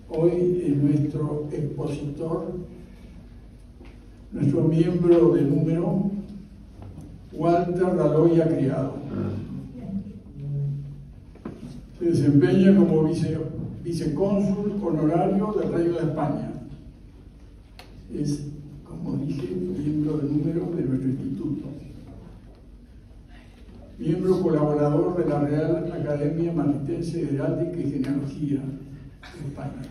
Hoy es nuestro expositor, nuestro miembro de número, Walter Daloia Criado. Se desempeña como vicecónsul honorario del Reino de España. Es, como dije, miembro de número de nuestro instituto. Miembro colaborador de la Real Academia Matritense de Heráldica y Genealogía de España.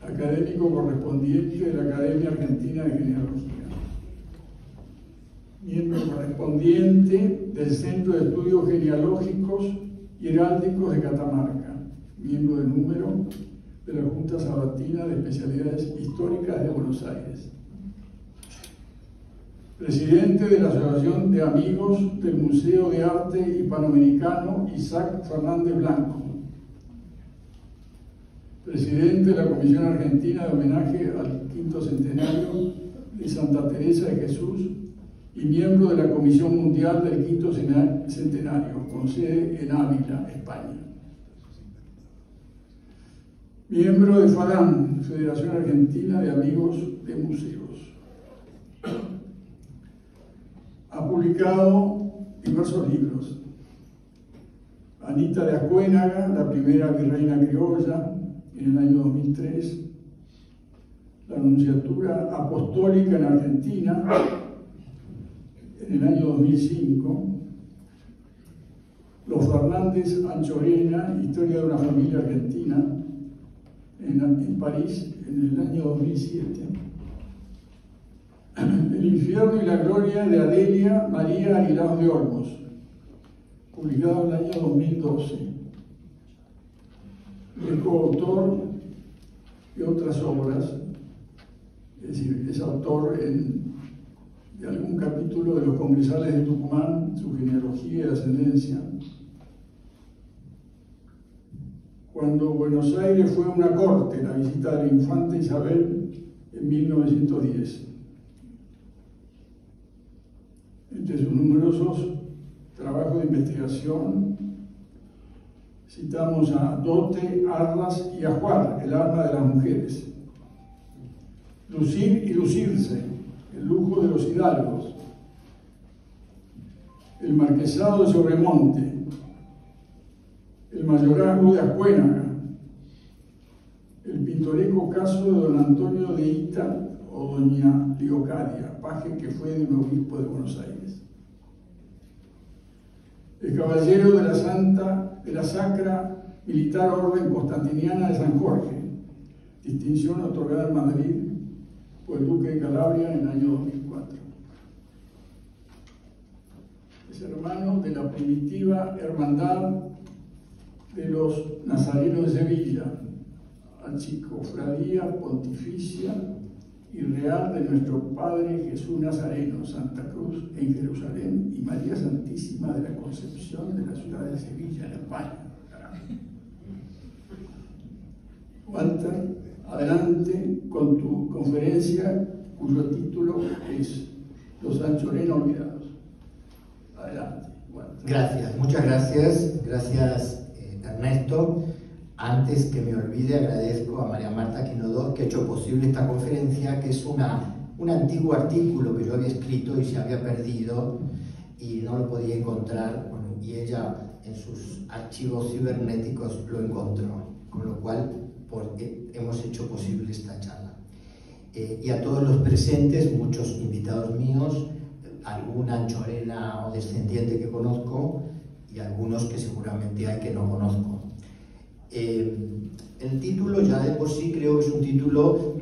Académico correspondiente de la Academia Argentina de Genealogía. Miembro correspondiente del Centro de Estudios Genealógicos y Heráldicos de Catamarca. Miembro de número de la Junta Sabatina de Especialidades Históricas de Buenos Aires. Presidente de la Asociación de Amigos del Museo de Arte Hispanoamericano Isaac Fernández Blanco. Presidente de la Comisión Argentina de Homenaje al Quinto Centenario de Santa Teresa de Jesús y miembro de la Comisión Mundial del Quinto Centenario, con sede en Ávila, España. Miembro de FADAM, Federación Argentina de Amigos de Museos. Ha publicado diversos libros. Anita de Acuénaga, la primera virreina criolla, en el año 2003. La Nunciatura Apostólica en Argentina, en el año 2005. Los Fernández Anchorena, Historia de una familia argentina, en París, en el año 2007. El infierno y la gloria de Adelia María Aguilar de Olmos, publicado en el año 2012. Es coautor de otras obras, es decir, es autor de algún capítulo de los Congresales de Tucumán, su genealogía y ascendencia. Cuando Buenos Aires fue una corte, la visita de la infanta Isabel en 1910. Entre sus numerosos trabajos de investigación, citamos a Dote, Arras y Ajuar, el arma de las mujeres. Lucir y lucirse, el lujo de los hidalgos. El marquesado de Sobremonte. El mayorazgo de Acuénaga. El pintoresco caso de don Antonio de Ita o doña Leocadia, paje que fue de un obispo de Buenos Aires. El caballero de la Sacra Militar Orden Constantiniana de San Jorge, distinción otorgada en Madrid por el Duque de Calabria en el año 2004. Es hermano de la primitiva hermandad de los Nazarenos de Sevilla, Archicofradía Pontificia y Real de nuestro Padre Jesús Nazareno, Santa Cruz en Jerusalén y María Santísima de la Concepción de la ciudad de Sevilla, en España. Walter, adelante con tu conferencia, cuyo título es Los Anchorena Olvidados. Adelante, Walter. Gracias, muchas gracias. Gracias, Ernesto. Antes que me olvide, agradezco a María Marta Quinodó que ha hecho posible esta conferencia, que es un antiguo artículo que yo había escrito y se había perdido y no lo podía encontrar, bueno, y ella en sus archivos cibernéticos lo encontró, con lo cual hemos hecho posible esta charla. Y a todos los presentes, muchos invitados míos, alguna anchorena o descendiente que conozco y algunos que seguramente hay que no conozco. El título ya de por sí creo que es un título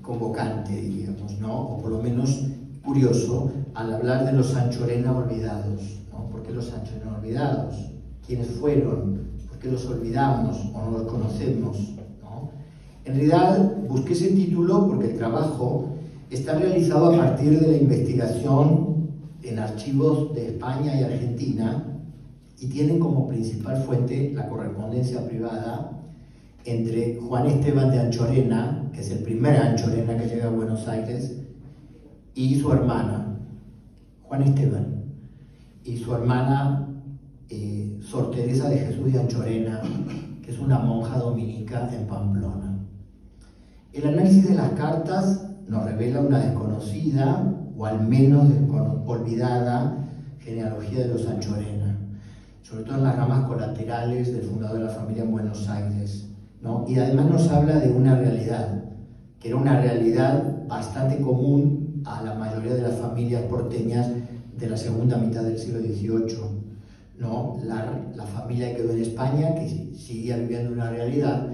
convocante, diríamos, ¿no? O por lo menos curioso, al hablar de los Anchorena olvidados, ¿no? ¿Por qué los Anchorena olvidados? ¿Quiénes fueron? ¿Por qué los olvidamos o no los conocemos? ¿No? En realidad busqué ese título porque el trabajo está realizado a partir de la investigación en archivos de España y Argentina, y tienen como principal fuente la correspondencia privada entre Juan Esteban de Anchorena, que es el primer Anchorena que llega a Buenos Aires, y su hermana, Juan Esteban, y su hermana Sor Teresa de Jesús de Anchorena, que es una monja dominica en Pamplona. El análisis de las cartas nos revela una desconocida, o al menos olvidada, genealogía de los Anchorena, sobre todo en las ramas colaterales del fundador de la familia en Buenos Aires, ¿no? Y además nos habla de una realidad, que era una realidad bastante común a la mayoría de las familias porteñas de la segunda mitad del siglo XVIII, ¿no? La familia quedó en España, que seguía viviendo una realidad.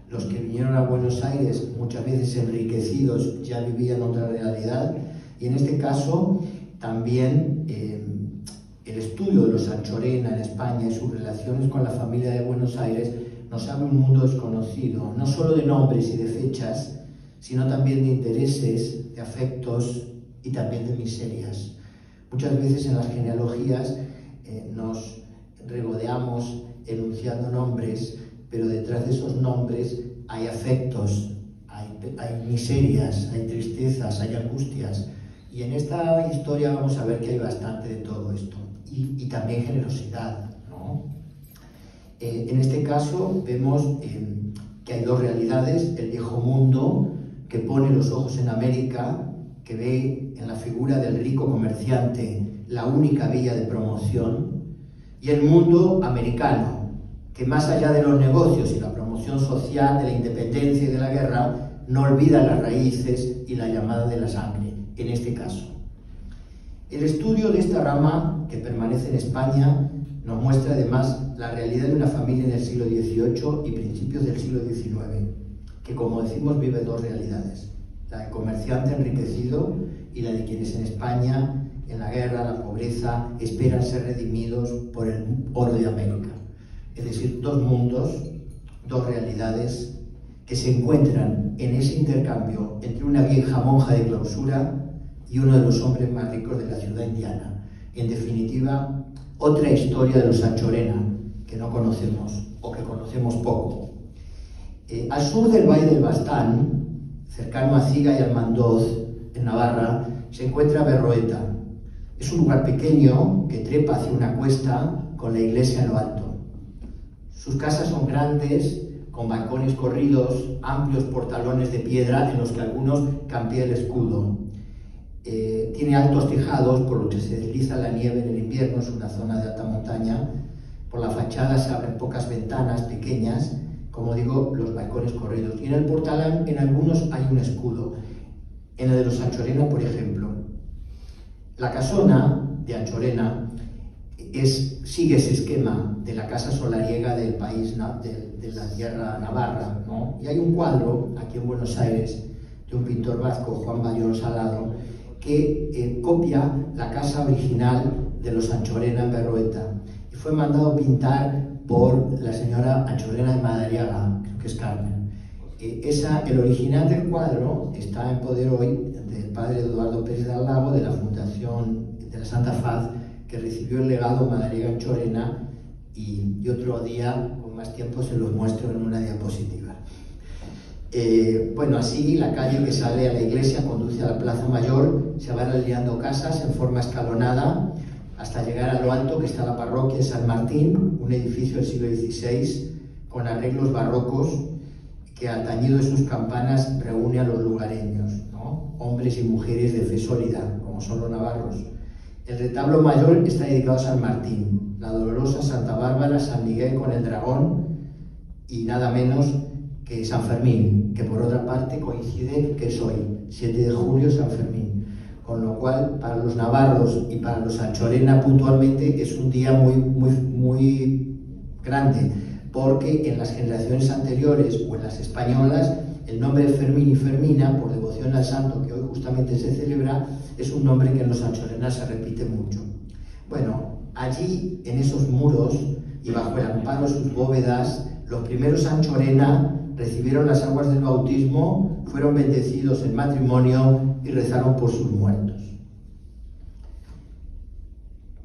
Los que vinieron a Buenos Aires, muchas veces enriquecidos, ya vivían otra realidad. Y en este caso, también el estudio de los Anchorena en España y sus relaciones con la familia de Buenos Aires nos abre un mundo desconocido, no solo de nombres y de fechas, sino también de intereses, de afectos y también de miserias. Muchas veces en las genealogías nos regodeamos enunciando nombres, pero detrás de esos nombres hay afectos, hay miserias, hay tristezas, hay angustias. Y en esta historia vamos a ver que hay bastante de todo esto. Y también generosidad, ¿no? En este caso vemos que hay dos realidades: el viejo mundo, que pone los ojos en América, que ve en la figura del rico comerciante la única vía de promoción, y el mundo americano, que más allá de los negocios y la promoción social, de la independencia y de la guerra, no olvida las raíces y la llamada de la sangre, en este caso. El estudio de esta rama, que permanece en España, nos muestra además la realidad de una familia en el siglo XVIII y principios del siglo XIX, que, como decimos, vive dos realidades: la del comerciante enriquecido y la de quienes en España, en la guerra, la pobreza, esperan ser redimidos por el oro de América. Es decir, dos mundos, dos realidades que se encuentran en ese intercambio entre una vieja monja de clausura y uno de los hombres más ricos de la ciudad indiana. En definitiva, otra historia de los Anchorena que no conocemos o que conocemos poco. Al sur del Valle del Bastán, cercano a Ciga y Almandoz, en Navarra, se encuentra Berroeta. Es un lugar pequeño que trepa hacia una cuesta con la iglesia en lo alto. Sus casas son grandes, con balcones corridos, amplios portalones de piedra en los que algunos campea el escudo. Tiene altos tejados por los que se desliza la nieve en el invierno, es una zona de alta montaña. Por la fachada se abren pocas ventanas pequeñas, como digo, los balcones corridos. Y en el portalón, en algunos, hay un escudo. En el de los Anchorena, por ejemplo, la casona de Anchorena sigue ese esquema de la casa solariega del país, de la tierra navarra, ¿no? Y hay un cuadro aquí en Buenos Aires de un pintor vasco, Juan Bayón Salado, que copia la casa original de los Anchorena en Berroeta, y fue mandado pintar por la señora Anchorena de Madariaga, creo que es Carmen. El original del cuadro está en poder hoy del padre Eduardo Pérez del Lago, de la Fundación de la Santa Faz, que recibió el legado Madariaga Anchorena, y otro día, con más tiempo, se los muestro en una diapositiva. Bueno, así la calle que sale a la iglesia conduce a la Plaza Mayor, se van alineando casas en forma escalonada hasta llegar a lo alto, que está la parroquia de San Martín, un edificio del siglo XVI con arreglos barrocos que, al tañido de sus campanas, reúne a los lugareños, ¿no? Hombres y mujeres de fe sólida, como son los navarros. El retablo mayor está dedicado a San Martín, la Dolorosa, Santa Bárbara, San Miguel con el dragón y nada menos que San Fermín, que por otra parte coincide que es hoy, 7 de julio, San Fermín. Con lo cual, para los navarros y para los Anchorena puntualmente, es un día muy grande, porque en las generaciones anteriores o en las españolas, el nombre de Fermín y Fermina, por devoción al santo que hoy justamente se celebra, es un nombre que en los Anchorena se repite mucho. Bueno, allí, en esos muros y bajo el amparo de sus bóvedas, los primeros Anchorena recibieron las aguas del bautismo, fueron bendecidos en matrimonio y rezaron por sus muertos.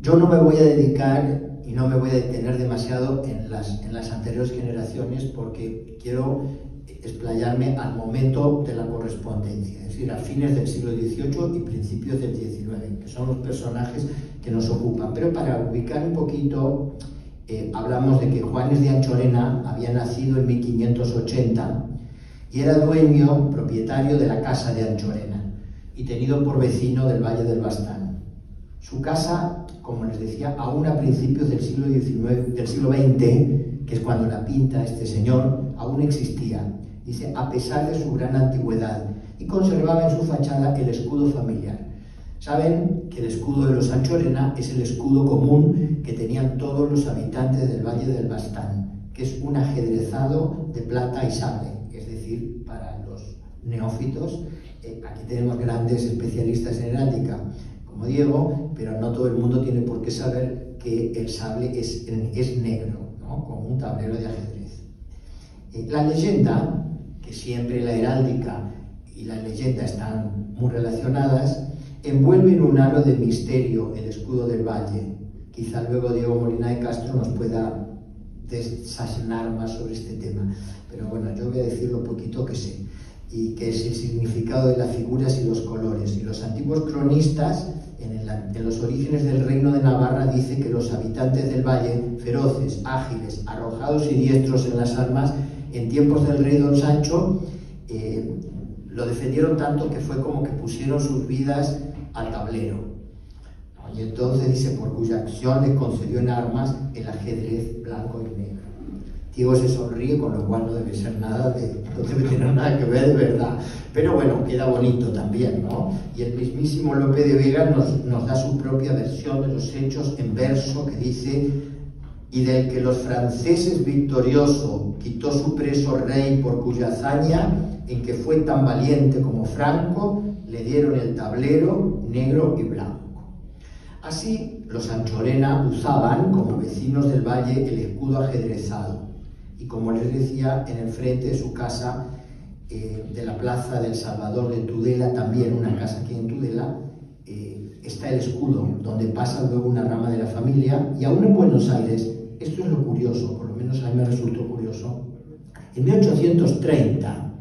Yo no me voy a dedicar y no me voy a detener demasiado en las anteriores generaciones, porque quiero explayarme al momento de la correspondencia, es decir, a fines del siglo XVIII y principios del XIX, que son los personajes que nos ocupan. Pero para ubicar un poquito hablamos de que Juanes de Anchorena había nacido en 1580 y era dueño, propietario de la casa de Anchorena y tenido por vecino del Valle del Bastán. Su casa, como les decía, aún a principios del siglo XX, que es cuando la pinta este señor, aún existía. Dice, a pesar de su gran antigüedad, y conservaba en su fachada el escudo familiar. Saben que el escudo de los Anchorena es el escudo común que tenían todos los habitantes del Valle del Bastán, que es un ajedrezado de plata y sable, es decir, para los neófitos. Aquí tenemos grandes especialistas en heráldica, como Diego, pero no todo el mundo tiene por qué saber que el sable es negro, ¿no? Como un tablero de ajedrez. La leyenda, que siempre la heráldica y la leyenda están muy relacionadas, envuelve en un halo de misterio el escudo del valle. Quizá luego Diego Molina de Castro nos pueda desasnar más sobre este tema, pero bueno, yo voy a decir lo poquito que sé, y que es el significado de las figuras y los colores. Y los antiguos cronistas, en los orígenes del reino de Navarra, dice que los habitantes del valle, feroces, ágiles, arrojados y diestros en las armas, en tiempos del rey Don Sancho, lo defendieron tanto que fue como que pusieron sus vidas al tablero. Y entonces dice, por cuya acción les concedió en armas el ajedrez blanco y negro. Diego se sonríe, con lo cual no debe ser nada no debe tener nada que ver de verdad. Pero bueno, queda bonito también, ¿no? Y el mismísimo Lope de Vega nos da su propia versión de los hechos en verso, que dice: y del que los franceses victorioso quitó su preso rey, por cuya hazaña, en que fue tan valiente como Franco, le dieron el tablero negro y blanco. Así, los Anchorena usaban, como vecinos del valle, el escudo ajedrezado. Y como les decía, en el frente de su casa, de la plaza del Salvador de Tudela, también una casa aquí en Tudela, está el escudo, donde pasa luego una rama de la familia. Y aún en Buenos Aires, esto es lo curioso, por lo menos a mí me resultó curioso, en 1830,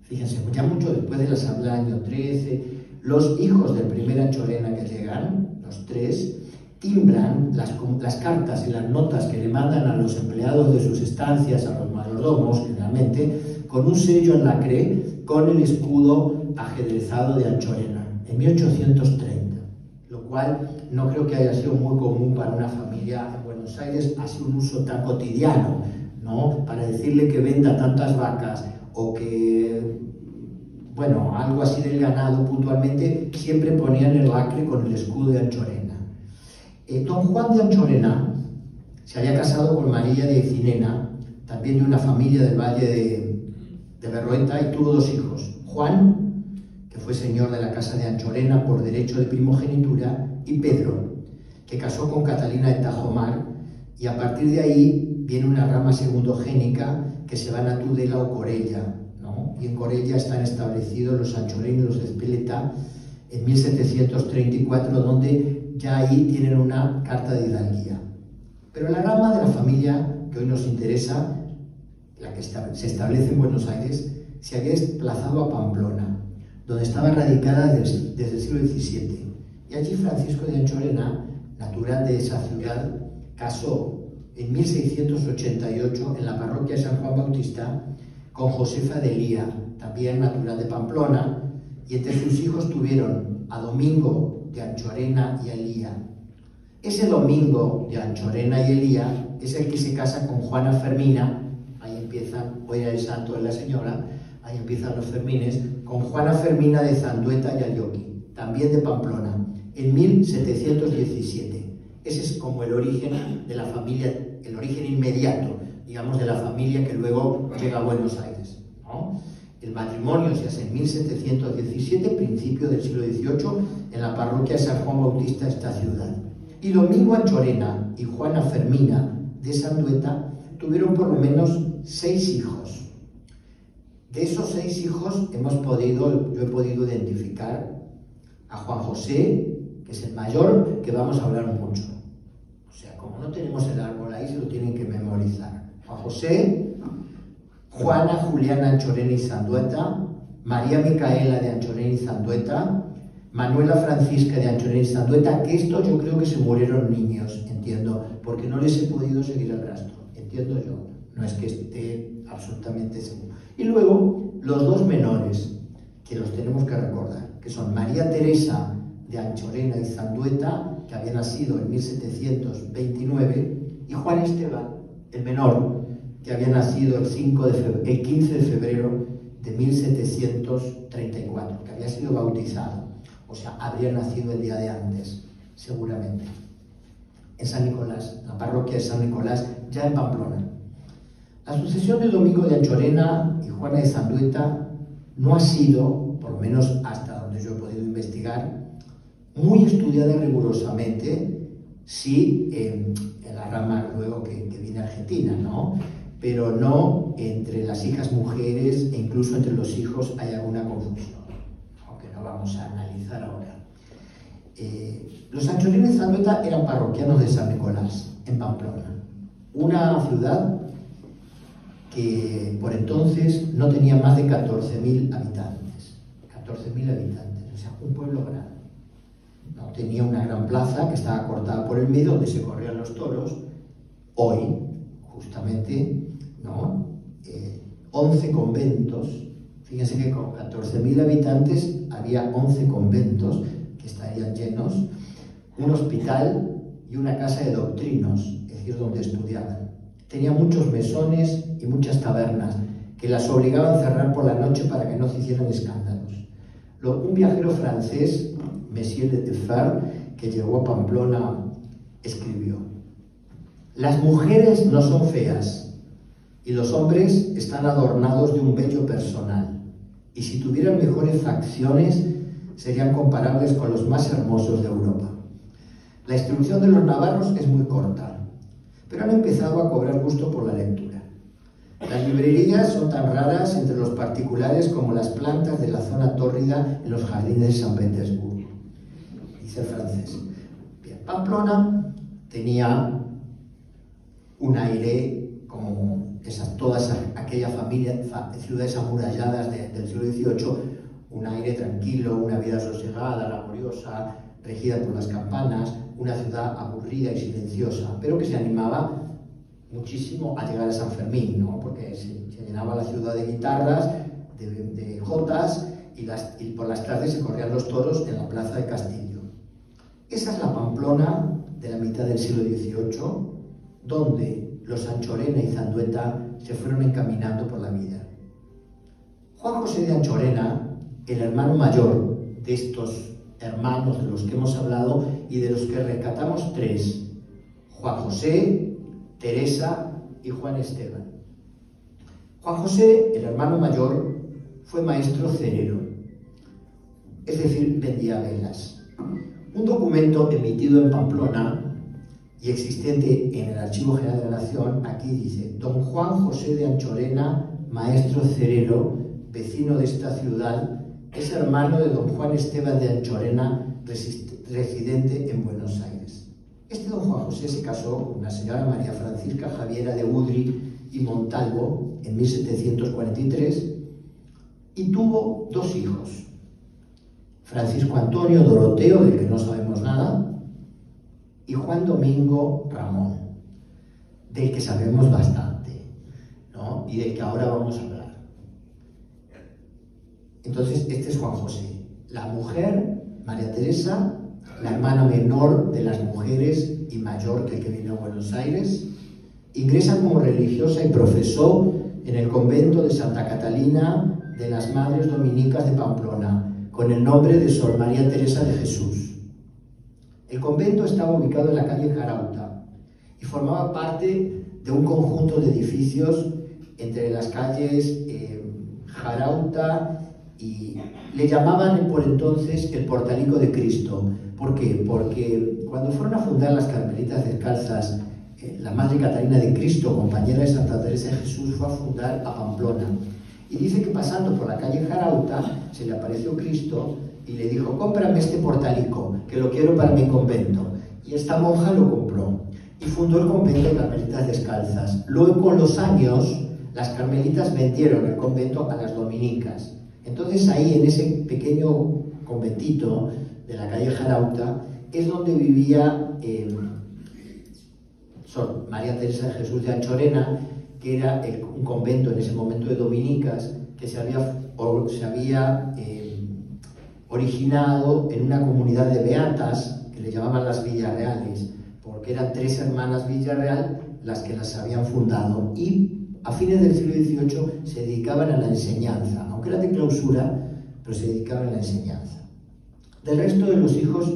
fíjense, ya mucho después de la asamblea del año 13, los hijos del primer Anchorena que llegan, los tres, timbran las cartas y las notas que le mandan a los empleados de sus estancias, a los mayordomos generalmente, con un sello en lacre con el escudo ajedrezado de Anchorena, en 1830, lo cual no creo que haya sido muy común para una familia en Buenos Aires, así un uso tan cotidiano, ¿no? Para decirle que venda tantas vacas o que, bueno, algo así del ganado puntualmente, siempre ponían el lacre con el escudo de Anchorena. Don Juan de Anchorena se había casado con María de Ecinena, también de una familia del valle de Berrueta, y tuvo dos hijos: Juan, que fue señor de la casa de Anchorena por derecho de primogenitura, y Pedro, que casó con Catalina de Tajomar, y a partir de ahí viene una rama segundogénica que se van a Tudela o Corella, ¿no? Y en Corella están establecidos los Anchorenos, los de Espeleta, en 1734, donde ya ahí tienen una carta de hidalguía. Pero la rama de la familia que hoy nos interesa, la que se establece en Buenos Aires, se había desplazado a Pamplona, donde estaba radicada desde el siglo XVII. Y allí Francisco de Anchorena, natural de esa ciudad, casó en 1688 en la parroquia de San Juan Bautista con Josefa de Elía, también natural de Pamplona, y entre sus hijos tuvieron a Domingo de Anchorena y Elía. Ese Domingo de Anchorena y Elía es el que se casa con Juana Fermina. Ahí empiezan, hoy era el santo de la señora, ahí empiezan los Fermines, con Juana Fermina de Zandueta y Alioqui, también de Pamplona, en 1717. Ese es como el origen de la familia, el origen inmediato, digamos, de la familia que luego llega a Buenos Aires, ¿no? El matrimonio se hace en 1717, principio del siglo XVIII, en la parroquia de San Juan Bautista de esta ciudad. Y Domingo Anchorena y Juana Fermina de Zandueta tuvieron por lo menos 6 hijos. De esos 6 hijos yo he podido identificar a Juan José, que es el mayor, que vamos a hablar mucho. O sea, como no tenemos el árbol ahí, se lo tienen que memorizar. Juan José, Juana Juliana Anchorena y Zandueta, María Micaela de Anchorena y Zandueta, Manuela Francisca de Anchorena y Zandueta, que estos yo creo que se murieron niños, entiendo, porque no les he podido seguir el rastro, entiendo yo, no es que esté absolutamente seguro. Y luego, los dos menores, que los tenemos que recordar, que son María Teresa de Anchorena y Zandueta, que había nacido en 1729, y Juan Esteban, el menor, que había nacido el 15 de febrero de 1734, que había sido bautizado, o sea, habría nacido el día de antes, seguramente, en San Nicolás, la parroquia de San Nicolás, ya en Pamplona. La sucesión de Domingo de Anchorena y Juana de Zandueta no ha sido, por lo menos hasta donde yo he podido investigar, muy estudiada rigurosamente, sí en la rama luego que viene argentina, ¿no? Pero no entre las hijas mujeres e incluso entre los hijos hay alguna confusión, aunque no vamos a analizar ahora. Los Anchorena y Zandueta eran parroquianos de San Nicolás, en Pamplona, una ciudad que por entonces no tenía más de 14.000 habitantes. 14.000 habitantes, o sea, un pueblo grande. No, tenía una gran plaza que estaba cortada por el medio donde se corrían los toros. Hoy, justamente, ¿no? 11 conventos. Fíjense que con 14.000 habitantes había 11 conventos que estarían llenos, un hospital y una casa de doctrinos, es decir, donde estudiaban. Tenía muchos mesones y muchas tabernas que las obligaban a cerrar por la noche para que no se hicieran escándalos. Un viajero francés, Monsieur de Teffer, que llegó a Pamplona, escribió: las mujeres no son feas y los hombres están adornados de un vello personal, y si tuvieran mejores facciones serían comparables con los más hermosos de Europa. La instrucción de los navarros es muy corta, pero han empezado a cobrar gusto por la lectura. Las librerías son tan raras entre los particulares como las plantas de la zona tórrida en los jardines de San Petersburgo, dice el francés. Bien, Pamplona tenía un aire como todas aquellas ciudades amuralladas del siglo XVIII, un aire tranquilo, una vida sosegada, laboriosa, regida por las campanas, una ciudad aburrida y silenciosa, pero que se animaba muchísimo a llegar a San Fermín, ¿no? Porque se llenaba la ciudad de guitarras, de jotas, y por las tardes se corrían los toros en la plaza de Castillo. Esa es la Pamplona de la mitad del siglo XVIII, donde los Anchorena y Zandueta se fueron encaminando por la vida. Juan José de Anchorena, el hermano mayor de estos hermanos de los que hemos hablado y de los que rescatamos tres: Juan José, Teresa y Juan Esteban. Juan José, el hermano mayor, fue maestro cerero, es decir, vendía velas. Un documento emitido en Pamplona y existente en el Archivo General de la Nación, aquí dice: don Juan José de Anchorena, maestro cerero, vecino de esta ciudad, es hermano de don Juan Esteban de Anchorena, residente en Buenos Aires. Este don Juan José se casó con una señora María Francisca Javiera de Udri y Montalvo en 1743 y tuvo dos hijos: Francisco Antonio Doroteo, del que no sabemos nada, y Juan Domingo Ramón, del que sabemos bastante, ¿no? Y del que ahora vamos a hablar. Entonces, este es Juan José. La mujer, María Teresa, la hermana menor de las mujeres y mayor que el que vino a Buenos Aires, ingresa como religiosa y profesó en el convento de Santa Catalina de las Madres Dominicas de Pamplona, con el nombre de Sor María Teresa de Jesús. El convento estaba ubicado en la calle Jarauta y formaba parte de un conjunto de edificios entre las calles Jarauta y le llamaban por entonces el Portalico de Cristo. ¿Por qué? Porque cuando fueron a fundar las Carmelitas Descalzas, la Madre Catalina de Cristo, compañera de Santa Teresa de Jesús, fue a fundar a Pamplona. Y dice que pasando por la calle Jarauta se le apareció Cristo y le dijo: cómprame este portalico, que lo quiero para mi convento. Y esta monja lo compró y fundó el convento de Carmelitas Descalzas. Luego, con los años, las carmelitas vendieron el convento a las dominicas. Entonces ahí, en ese pequeño conventito de la calle Jarauta, es donde vivía Sor María Teresa de Jesús de Anchorena, que era un convento en ese momento de dominicas que se había originado en una comunidad de beatas que le llamaban las Villarreales, porque eran 3 hermanas Villarreal las que las habían fundado, y a fines del siglo XVIII se dedicaban a la enseñanza, aunque era de clausura, pero se dedicaban a la enseñanza. Del resto de los hijos,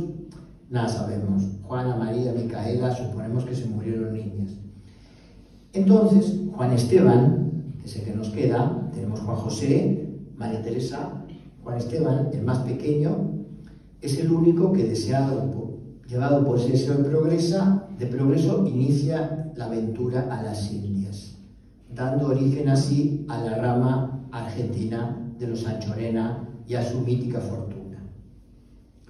nada sabemos. Juana, María, Micaela, suponemos que se murieron niñas. Entonces, Juan Esteban, que es el que nos queda, tenemos Juan José, María Teresa. Juan Esteban, el más pequeño, es el único que, llevado por ese deseo de progreso, inicia la aventura a las Indias, dando origen así a la rama argentina de los Anchorena y a su mítica fortuna.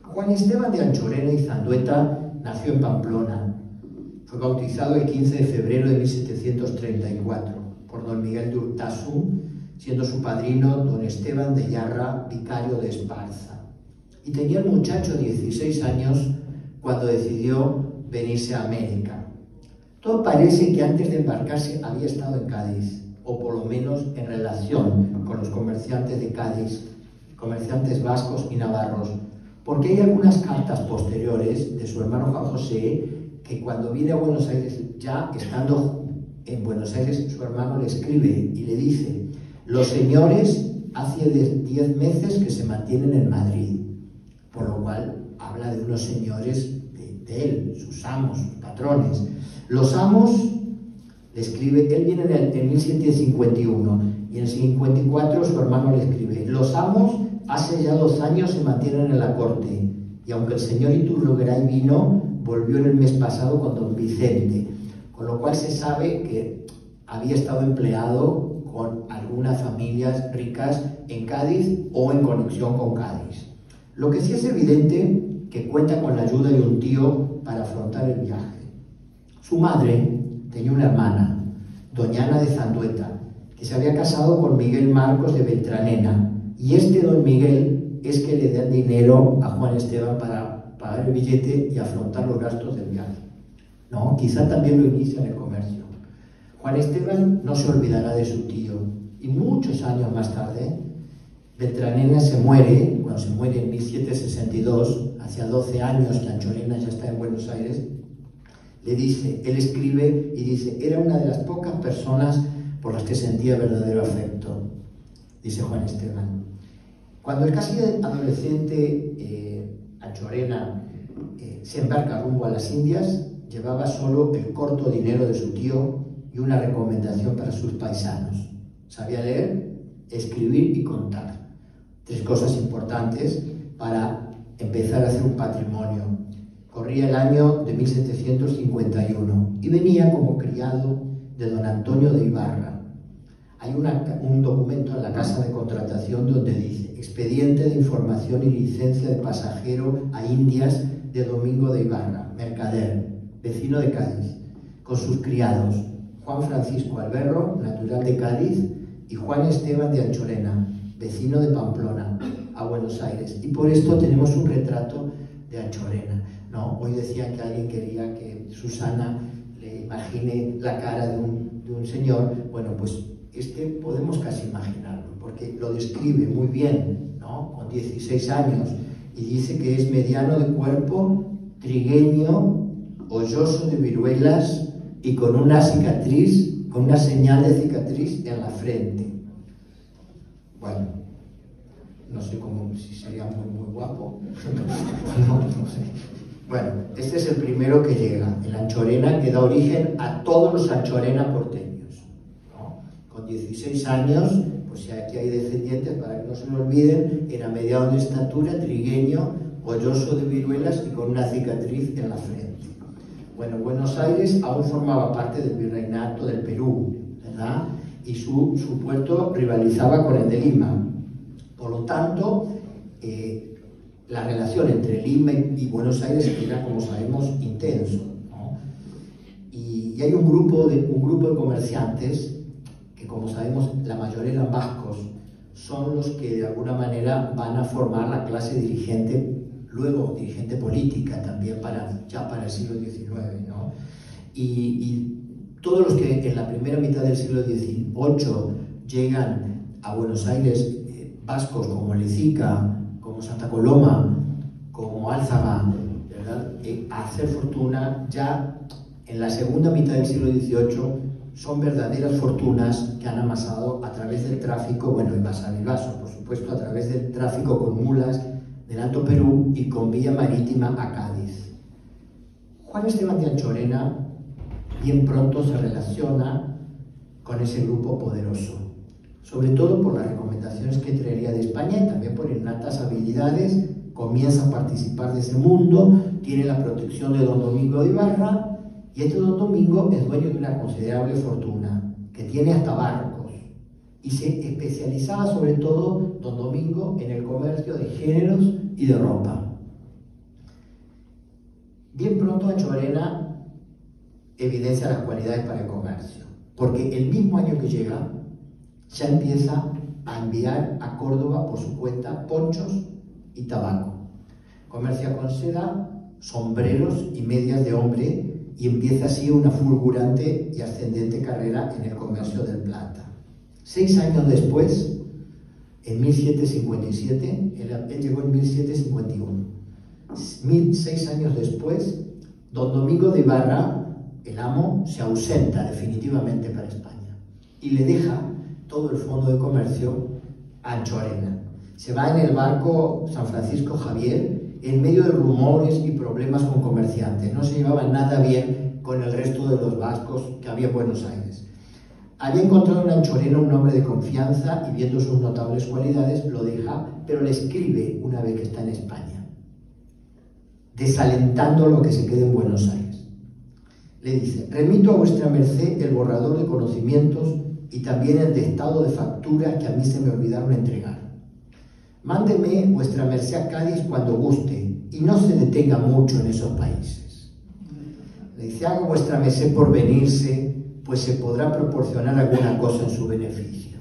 Juan Esteban de Anchorena y Zandueta nació en Pamplona. Fue bautizado el 15 de febrero de 1734 por don Miguel de Urtasun, siendo su padrino don Esteban de Yarra, vicario de Esparza. Y tenía el muchacho 16 años cuando decidió venirse a América. Todo parece que antes de embarcarse había estado en Cádiz, o por lo menos en relación con los comerciantes de Cádiz, comerciantes vascos y navarros, porque hay algunas cartas posteriores de su hermano Juan José que cuando viene a Buenos Aires, ya estando en Buenos Aires, su hermano le escribe y le dice: los señores hace 10 meses que se mantienen en Madrid, por lo cual habla de unos señores de él, sus amos, sus patrones. Los amos, le escribe, él viene en 1751 y en el 54 su hermano le escribe: los amos hace ya 2 años se mantienen en la corte, y aunque el señor Iturriogaray vino, volvió en el mes pasado con don Vicente, con lo cual se sabe que había estado empleado con algunas familias ricas en Cádiz o en conexión con Cádiz. Lo que sí es evidente que cuenta con la ayuda de un tío para afrontar el viaje. Su madre tenía una hermana, doña Ana de Zandueta, que se había casado con Miguel Marcos de Beltranena, y este don Miguel es que le da dinero a Juan Esteban para pagar el billete y afrontar los gastos del viaje. No, quizá también lo inicia en el comercio. Juan Esteban no se olvidará de su tío, y muchos años más tarde, Beltranena se muere, cuando se muere en 1762, hacia 12 años que Anchorena ya está en Buenos Aires, le dice, él escribe y dice: era una de las pocas personas por las que sentía verdadero afecto, dice Juan Esteban. Cuando el casi adolescente Anchorena se embarca rumbo a las Indias, llevaba solo el corto dinero de su tío y una recomendación para sus paisanos. Sabía leer, escribir y contar. 3 cosas importantes para empezar a hacer un patrimonio. Corría el año de 1751 y venía como criado de don Antonio de Ibarra. Hay un documento en la casa de contratación donde dice: expediente de información y licencia de pasajero a Indias de Domingo de Ibarra, mercader, vecino de Cádiz, con sus criados, Juan Francisco Alberro, natural de Cádiz, y Juan Esteban de Anchorena, vecino de Pamplona, a Buenos Aires. Y por esto tenemos un retrato de Anchorena, ¿no? Hoy decía que alguien quería que Susana le imagine la cara de un señor. Bueno, pues podemos casi imaginarlo, porque lo describe muy bien, ¿no? Con 16 años, y dice que es mediano de cuerpo, trigueño, hoyoso de viruelas y con una cicatriz, con una señal de cicatriz en la frente. Bueno, no sé si sería muy guapo, no sé. Bueno, este es el primero que llega, el Anchorena, que da origen a todos los Anchorena porteños, ¿no? Con 16 años, pues si aquí hay descendientes, para que no se lo olviden, era mediano de estatura, trigueño, hoyoso de viruelas y con una cicatriz en la frente. Bueno, Buenos Aires aún formaba parte del virreinato del Perú, ¿verdad? Y su puerto rivalizaba con el de Lima. Por lo tanto, la relación entre Lima y Buenos Aires era, como sabemos, intenso, ¿no? Y hay un grupo de comerciantes que, como sabemos, la mayoría eran vascos, son los que de alguna manera van a formar la clase dirigente, luego dirigente política también ya para el siglo XIX, ¿no? y todos los que en la primera mitad del siglo XVIII llegan a Buenos Aires, vascos como Lezica, como Santa Coloma, como Álzaga, ¿verdad? A hacer fortuna, ya en la segunda mitad del siglo XVIII son verdaderas fortunas que han amasado a través del tráfico, bueno, en Basavilbaso, por supuesto, a través del tráfico con mulas del Alto Perú y con vía marítima a Cádiz. Juan Esteban de Anchorena bien pronto se relaciona con ese grupo poderoso, sobre todo por las recomendaciones que traería de España y también por innatas habilidades. Comienza a participar de ese mundo, tiene la protección de don Domingo de Ibarra, y este don Domingo es dueño de una considerable fortuna, que tiene hasta barcos, y se especializaba sobre todo don Domingo en el comercio de géneros y de ropa. Bien pronto Anchorena evidencia las cualidades para el comercio, porque el mismo año que llega ya empieza a enviar a Córdoba por su cuenta ponchos y tabaco. Comercia con seda, sombreros y medias de hombre y empieza así una fulgurante y ascendente carrera en el comercio del plata. 6 años después, en 1757, él llegó en 1751. 6 años después, don Domingo de Ibarra, el amo, se ausenta definitivamente para España y le deja todo el fondo de comercio a Anchorena. Se va en el barco San Francisco Javier en medio de rumores y problemas con comerciantes. No se llevaba nada bien con el resto de los vascos que había en Buenos Aires. Había encontrado en Anchorena un hombre de confianza y viendo sus notables cualidades lo deja, pero le escribe una vez que está en España, desalentando lo que se quede en Buenos Aires. Le dice: remito a vuestra merced el borrador de conocimientos y también el de estado de facturas que a mí se me olvidaron entregar. Mándeme vuestra merced a Cádiz cuando guste y no se detenga mucho en esos países. Le dice: haga vuestra merced por venirse, pues se podrá proporcionar alguna cosa en su beneficio.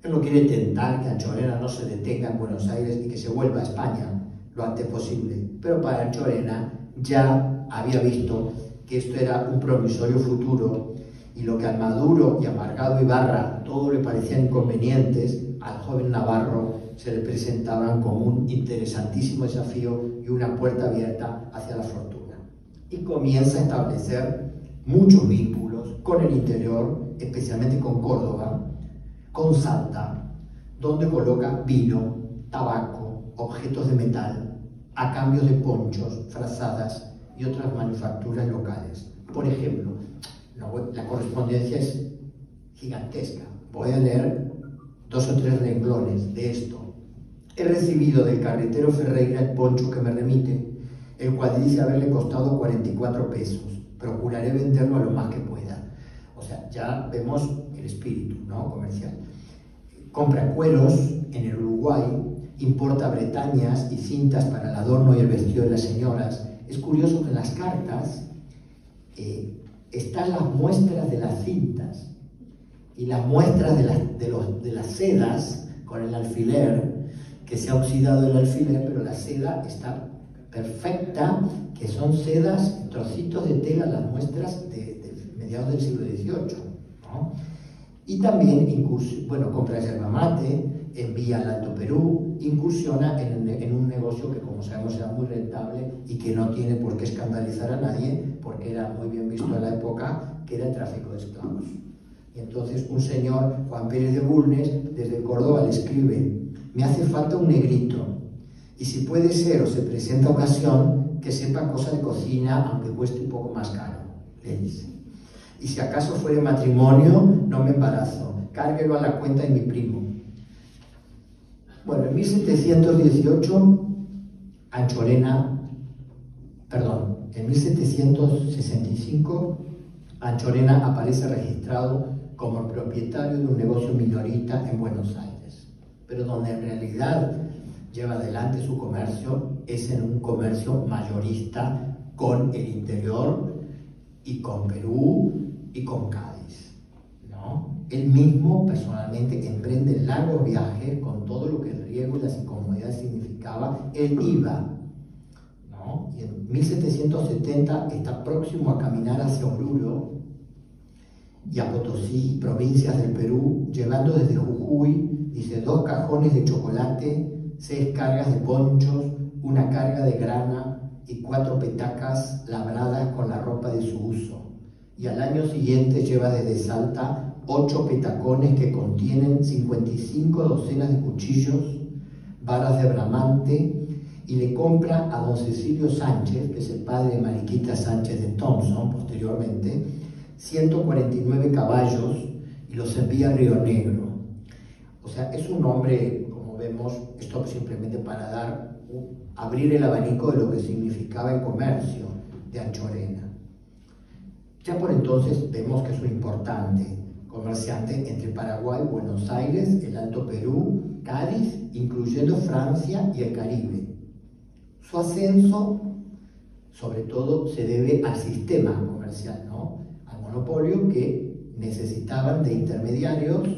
Él no quiere tentar que Anchorena no se detenga en Buenos Aires y que se vuelva a España lo antes posible, pero para Anchorena ya había visto que esto era un promisorio futuro, y lo que al maduro y amargado Ibarra todo le parecían inconvenientes, al joven navarro se le presentaban como un interesantísimo desafío y una puerta abierta hacia la fortuna. Y comienza a establecer muchos vínculos con el interior, especialmente con Córdoba, con Salta, donde coloca vino, tabaco, objetos de metal, a cambio de ponchos, frazadas y otras manufacturas locales. Por ejemplo, la correspondencia es gigantesca. Voy a leer 2 o 3 renglones de esto. He recibido del carretero Ferreira el poncho que me remite, el cual dice haberle costado 44 pesos. Procuraré venderlo a lo más que pueda. O sea, ya vemos el espíritu, ¿no?, comercial. Compra cueros en el Uruguay, importa bretañas y cintas para el adorno y el vestido de las señoras. Es curioso que en las cartas están las muestras de las cintas y las muestras de las sedas con el alfiler, que se ha oxidado el alfiler, pero la seda está perfecta, que son sedas, trocitos de tela, las muestras de mediados del siglo XVIII, ¿no? Y también compra yerba mate, envía al Alto Perú, incursiona en un negocio que, como sabemos, era muy rentable y que no tiene por qué escandalizar a nadie, porque era muy bien visto en la época, que era el tráfico de esclavos. Y entonces un señor, Juan Pérez de Bulnes, desde Córdoba le escribe: me hace falta un negrito, y si puede ser o se presenta ocasión, que sepa cosa de cocina, aunque cueste un poco más caro, le dice. Y si acaso fuere matrimonio, no me embarazo, cárguelo a la cuenta de mi primo. Bueno, en 1718, en 1765, Anchorena aparece registrado como el propietario de un negocio minorista en Buenos Aires, pero donde en realidad lleva adelante su comercio es en un comercio mayorista con el interior y con Perú y con Cádiz, ¿no? Él mismo personalmente emprende largos viajes con todo lo que el riesgo y las incomodidades significaba. Él iba, ¿no? Y en 1770 está próximo a caminar hacia Oruro y a Potosí, provincias del Perú, llevando desde Jujuy, dice, 2 cajones de chocolate, 6 cargas de ponchos, una carga de grana y 4 petacas labradas con la ropa de su uso. Y al año siguiente lleva desde Salta 8 petacones que contienen 55 docenas de cuchillos, varas de bramante, y le compra a don Cecilio Sánchez, que es el padre de Mariquita Sánchez de Thompson, posteriormente, 149 caballos y los envía a Río Negro. O sea, es un hombre, como vemos, esto simplemente para abrir el abanico de lo que significaba el comercio de Anchorena. Ya por entonces vemos que es un importante comerciante entre Paraguay, Buenos Aires, el Alto Perú, Cádiz, incluyendo Francia y el Caribe. Su ascenso, sobre todo, se debe al sistema comercial, ¿no? Al monopolio que necesitaban de intermediarios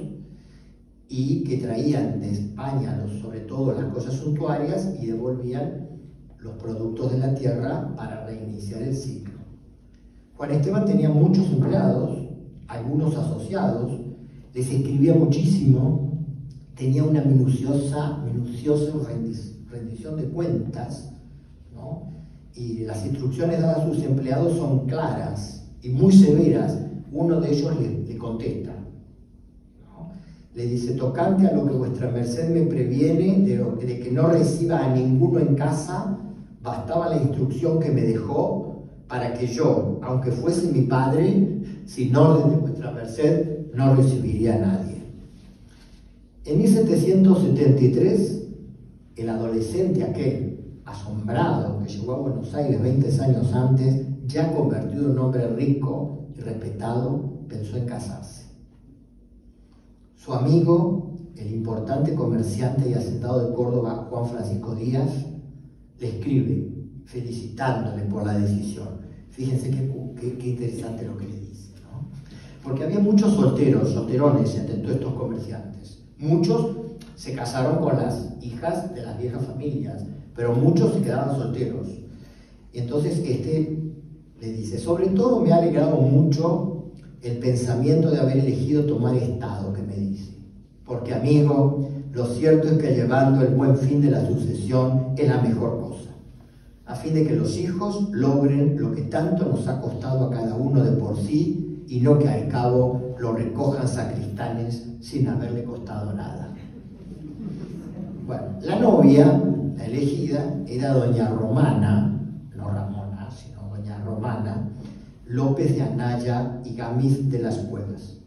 y que traían de España, sobre todo las cosas suntuarias, y devolvían los productos de la tierra para reiniciar el ciclo. Juan Esteban tenía muchos empleados, algunos asociados, les escribía muchísimo, tenía una minuciosa rendición de cuentas, ¿no? Y las instrucciones dadas a sus empleados son claras y muy severas. Uno de ellos le contesta, ¿no? Le dice: tocante a lo que vuestra merced me previene de que no reciba a ninguno en casa, bastaba la instrucción que me dejó para que yo, aunque fuese mi padre, sin orden de vuestra merced, no recibiría a nadie. En 1773, el adolescente aquel, asombrado, que llegó a Buenos Aires 20 años antes, ya convertido en hombre rico y respetado, pensó en casarse. Su amigo, el importante comerciante y hacendado de Córdoba, Juan Francisco Díaz, le escribe felicitándole por la decisión. Fíjense qué interesante lo que le dice, ¿no? Porque había muchos solterones entre todos estos comerciantes. Muchos se casaron con las hijas de las viejas familias, pero muchos se quedaban solteros. Y entonces le dice: sobre todo me ha alegrado mucho el pensamiento de haber elegido tomar estado, que me dice. Porque, amigo, lo cierto es que llevando el buen fin de la sucesión es la mejor cosa, a fin de que los hijos logren lo que tanto nos ha costado a cada uno de por sí, y no que al cabo lo recojan sacristanes sin haberle costado nada. Bueno, la novia, la elegida, era doña Romana, no Ramona, sino doña Romana López de Anaya y Gamiz de las Cuevas.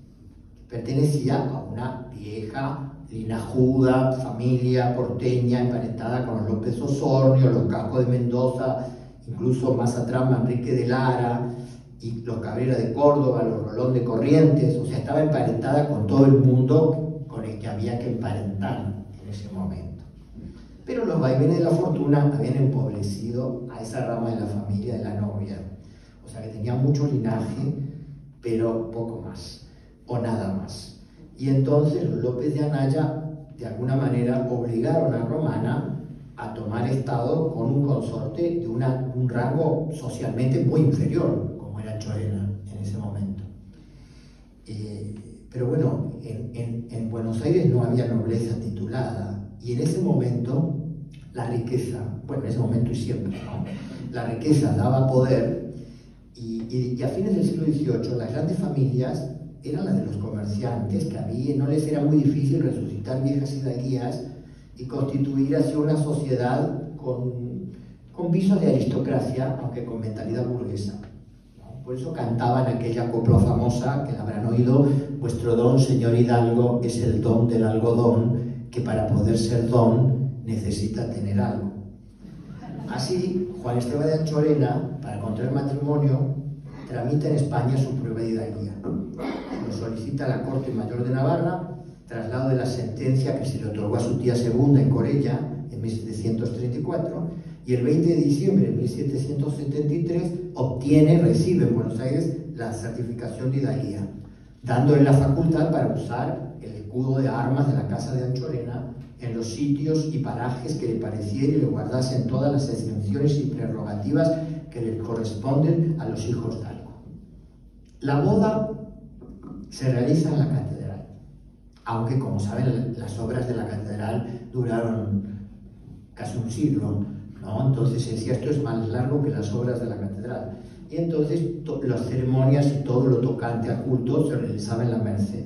Pertenecía a una vieja, linajuda familia porteña emparentada con los López Osornio, los Cascos de Mendoza, incluso más atrás Manrique de Lara y los Cabrera de Córdoba, los Rolón de Corrientes. O sea, estaba emparentada con todo el mundo con el que había que emparentar en ese momento. Pero los vaivenes de la fortuna habían empobrecido a esa rama de la familia de la novia. O sea, que tenía mucho linaje, pero poco más, o nada más. Y entonces los López de Anaya, de alguna manera, obligaron a Romana a tomar estado con un consorte de un rango socialmente muy inferior, como era Anchorena en ese momento. Pero bueno, en Buenos Aires no había nobleza titulada, y en ese momento la riqueza, bueno, en ese momento y siempre, ¿no? La riqueza daba poder, y a fines del siglo XVIII las grandes familias eran las de los comerciantes, que no les era muy difícil resucitar viejas hidalguías y constituir así una sociedad con visos de aristocracia, aunque con mentalidad burguesa, ¿no? Por eso cantaban aquella copla famosa, que la habrán oído: vuestro don, señor Hidalgo, es el don del algodón, que para poder ser don necesita tener algo. Así, Juan Esteban de Anchorena, para contraer matrimonio, tramita en España su prueba de hidalguía. Lo solicita a la Corte Mayor de Navarra, traslado de la sentencia que se le otorgó a su tía segunda en Corella en 1734, y el 20 de diciembre de 1773 recibe en Buenos Aires la certificación de hidalguía, dándole la facultad para usar el escudo de armas de la Casa de Anchorena en los sitios y parajes que le pareciera, y le guardasen todas las exenciones y prerrogativas que les corresponden a los hijos de Algo. La boda se realiza en la catedral, aunque, como saben, las obras de la catedral duraron casi un siglo, ¿no? Entonces se decía, esto es más largo que las obras de la catedral. Y entonces las ceremonias y todo lo tocante a culto se realizaba en la Merced.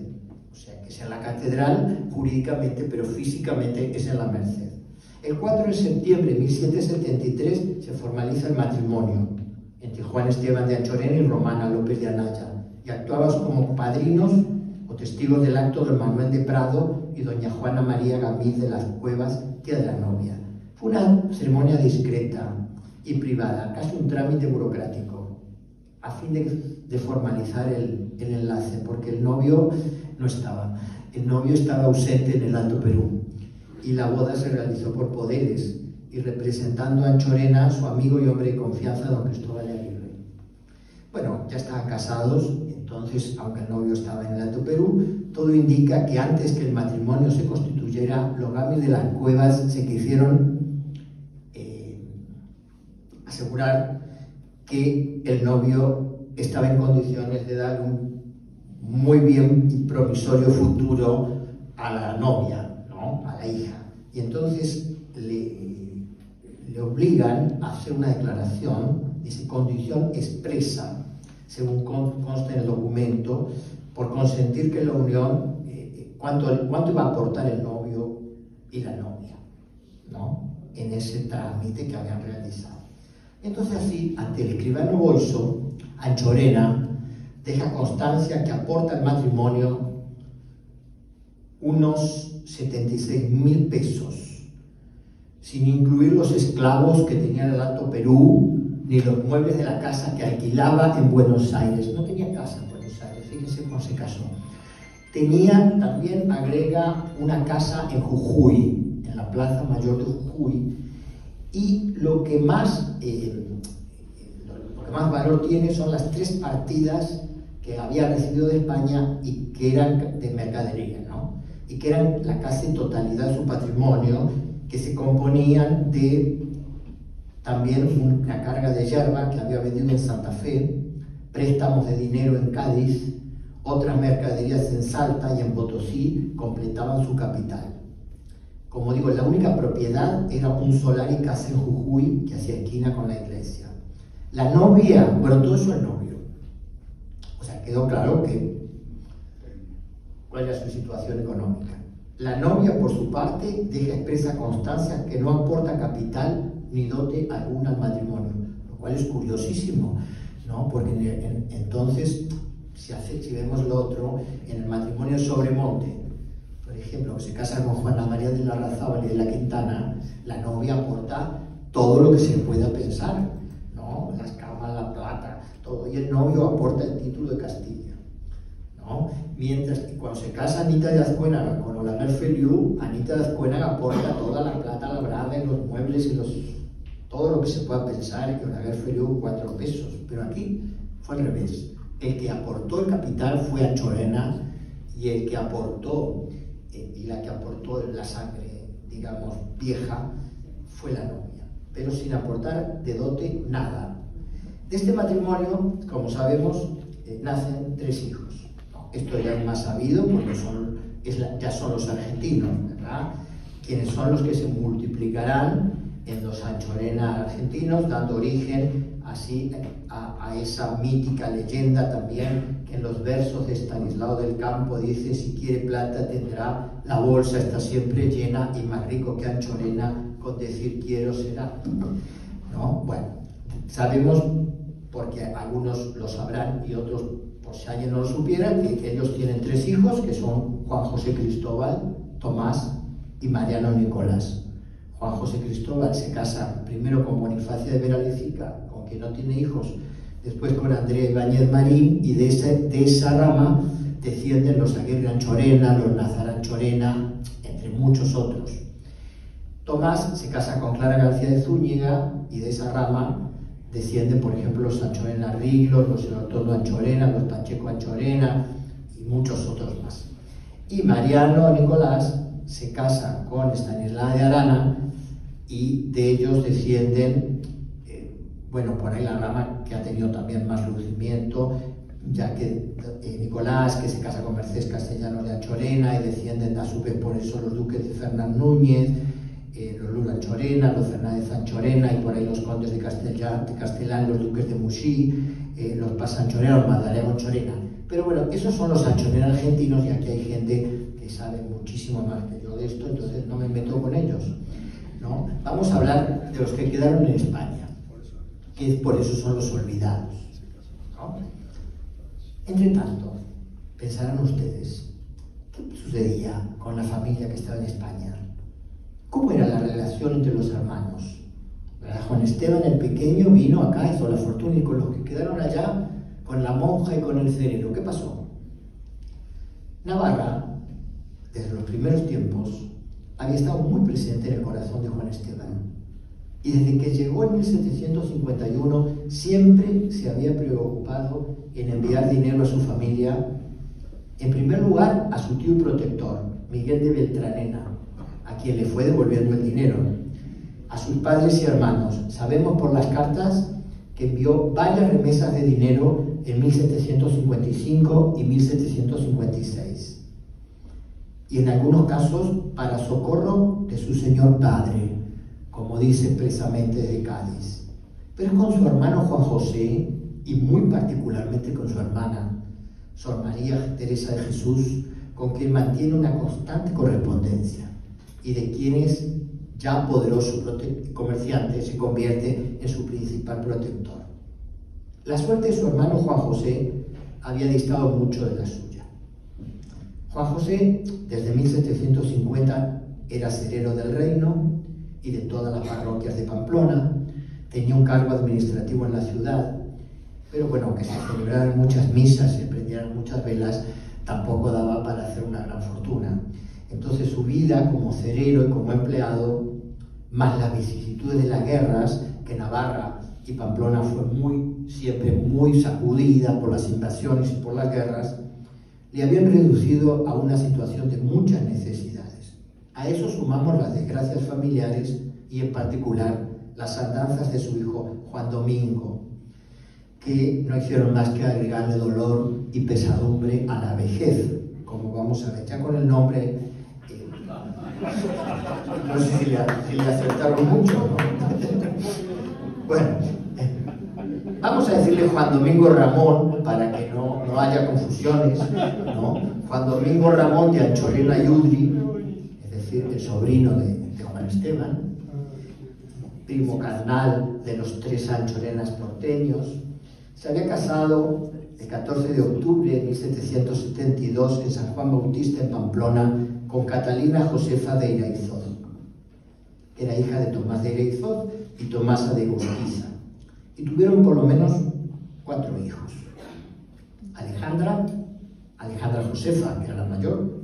O sea, que es en la catedral jurídicamente, pero físicamente es en la Merced. El 4 de septiembre de 1773 se formaliza el matrimonio entre Juan Esteban de Anchorena y Romana López de Anaya, y actuaban como padrinos o testigos del acto don Manuel de Prado y doña Juana María Gamiz de las Cuevas, tía de la novia. Fue una ceremonia discreta y privada, casi un trámite burocrático, a fin de formalizar el enlace, porque el novio no estaba. El novio estaba ausente en el Alto Perú, y la boda se realizó por poderes, y representando a Anchorena, su amigo y hombre de confianza, don Cristóbal de Aguirre. Bueno, ya estaban casados, entonces, aunque el novio estaba en el Alto Perú, todo indica que antes que el matrimonio se constituyera, los Gamiz de las Cuevas se quisieron asegurar que el novio estaba en condiciones de dar un muy bien y promisorio futuro a la novia, ¿no? A la hija. Y entonces le obligan a hacer una declaración, dice, condición expresa, según consta en el documento, por consentir que la unión, cuánto iba a aportar el novio y la novia, ¿no? En ese trámite que habían realizado. Entonces así, ante el escribano Boiso, Anchorena deja constancia que aporta al matrimonio unos 76.000 pesos, sin incluir los esclavos que tenía el Alto Perú, ni los muebles de la casa que alquilaba en Buenos Aires. No tenía casa en Buenos Aires, fíjense cómo se casó. Tenía, también agrega, una casa en Jujuy, en la Plaza Mayor de Jujuy, y lo que más valor tiene son las 3 partidas que había recibido de España y que eran de mercadería, ¿no? Y que eran la casi totalidad de su patrimonio, que se componían de también una carga de yerba que había vendido en Santa Fe, préstamos de dinero en Cádiz, otras mercaderías en Salta y en Potosí completaban su capital. Como digo, la única propiedad era un solar y casa en Jujuy que hacía esquina con la iglesia. La novia, bueno, todo eso es novio. O sea, quedó claro cuál era su situación económica. La novia, por su parte, deja expresa constancia que no aporta capital ni dote alguna al matrimonio, lo cual es curiosísimo, ¿no? Porque entonces, si vemos lo otro, en el matrimonio Sobremonte, por ejemplo, que se casa con Juana María de Larrazábal y de la Quintana, la novia aporta todo lo que se pueda pensar, ¿no? Las camas, la plata, todo, y el novio aporta el título de Castilla, ¿no? Mientras que cuando se casa Anita de Azcuénaga con Olaguer Feliú, Anita de Azcuénaga aporta toda la plata labrada y los muebles y todo lo que se pueda pensar, que Olaguer Feliú 4 pesos, pero aquí fue al revés. El que aportó el capital fue Anchorena, y el que aportó y la que aportó la sangre, digamos, vieja, fue la novia, pero sin aportar de dote nada. De este matrimonio, como sabemos, nacen 3 hijos. Esto ya es más sabido porque ya son los argentinos, ¿verdad? Quienes son los que se multiplicarán en los Anchorena argentinos, dando origen así a esa mítica leyenda también que en los versos de Estanislao del Campo dice: si quiere plata tendrá, la bolsa está siempre llena, y más rico que Anchorena con decir quiero será, ¿no? Bueno, sabemos, porque algunos lo sabrán y otros, por si alguien no lo supiera, que ellos tienen 3 hijos, que son Juan José Cristóbal, Tomás y Mariano Nicolás. Juan José Cristóbal se casa primero con Bonifacia de Veralecica, con quien no tiene hijos, después con Andrea Ibáñez Marín, y de esa rama descienden los Aguirre Anchorena, los Nazar Anchorena, entre muchos otros. Tomás se casa con Clara García de Zúñiga, y de esa rama descienden, por ejemplo, los Anchorena Riglos, los Elotondo Anchorena, los Pacheco Anchorena y muchos otros más. Y Mariano Nicolás se casa con Estanislao de Arana, y de ellos descienden bueno, por ahí la rama que ha tenido también más lucimiento, ya que Nicolás, que se casa con Mercedes Castellanos de Anchorena y descienden a su vez por eso los duques de Fernán Núñez, los Lura Anchorena, los Fernández Anchorena y por ahí los condes de Castellán, los duques de Muxí, los Pasanchorena, los Madalego Anchorena. Pero bueno, esos son los Anchorena argentinos y aquí hay gente que sabe muchísimo más que yo de esto, entonces no me meto con ellos, ¿no? Vamos a hablar de los que quedaron en España, que por eso son los olvidados, ¿no? Entre tanto, pensarán ustedes, ¿qué sucedía con la familia que estaba en España? ¿Cómo era la relación entre los hermanos? Juan Esteban el pequeño vino acá, hizo la fortuna, y con los que quedaron allá, con la monja y con el cerero, ¿qué pasó? Navarra, desde los primeros tiempos, había estado muy presente en el corazón de Juan Esteban. Y desde que llegó en 1751, siempre se había preocupado en enviar dinero a su familia, en primer lugar a su tío y protector, Miguel de Beltranena, a quien le fue devolviendo el dinero, a sus padres y hermanos. Sabemos por las cartas que envió varias remesas de dinero en 1755 y 1756, y en algunos casos para socorro de su señor padre, como dice expresamente de Cádiz. Pero con su hermano Juan José, y muy particularmente con su hermana, Sor María Teresa de Jesús, con quien mantiene una constante correspondencia, y de quienes ya poderoso comerciante se convierte en su principal protector. La suerte de su hermano Juan José había distado mucho de la suya. Juan José, desde 1750, era serero del reino y de todas las parroquias de Pamplona, tenía un cargo administrativo en la ciudad, pero bueno, aunque se celebraran muchas misas, se prendieran muchas velas, tampoco daba para hacer una gran fortuna. Entonces su vida como cerero y como empleado, más las vicisitudes de las guerras, que Navarra y Pamplona fue siempre muy sacudida por las invasiones y por las guerras, le habían reducido a una situación de muchas necesidades. A eso sumamos las desgracias familiares y en particular las andanzas de su hijo Juan Domingo, que no hicieron más que agregarle dolor y pesadumbre a la vejez, como vamos a ver ya con el nombre. No sé si le acertaron mucho, ¿no? Bueno, vamos a decirle Juan Domingo Ramón para que no haya confusiones, ¿no? Juan Domingo Ramón de Anchorena y Udri, es decir, el sobrino de Juan Esteban, primo carnal de los 3 anchorenas porteños. Se había casado el 14 de octubre de 1772 en San Juan Bautista, en Pamplona, con Catalina Josefa de Iraizoz, que era hija de Tomás de Iraizoz y Tomasa de Urquiza, y tuvieron por lo menos 4 hijos: Alejandra Josefa, que era la mayor,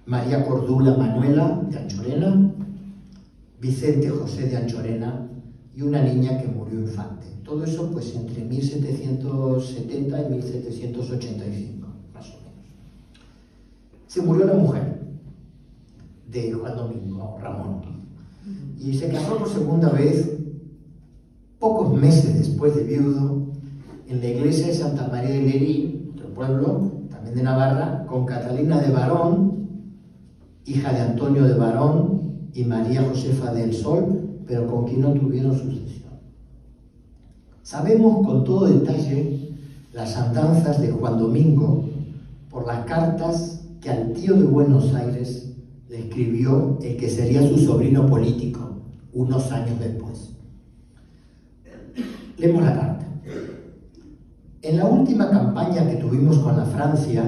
María Cordula Manuela de Anchorena, Vicente José de Anchorena y una niña que murió infante. Todo eso pues entre 1770 y 1785, más o menos. Se murió la mujer de Juan Domingo Ramón y se casó por segunda vez pocos meses después de viudo en la iglesia de Santa María de Lerí, otro pueblo también de Navarra, con Catalina de Barón, hija de Antonio de Barón, y María Josefa del Sol, pero con quien no tuvieron sucesión. Sabemos con todo detalle las andanzas de Juan Domingo por las cartas que al tío de Buenos Aires le escribió el que sería su sobrino político unos años después. Leemos la carta. En la última campaña que tuvimos con la Francia,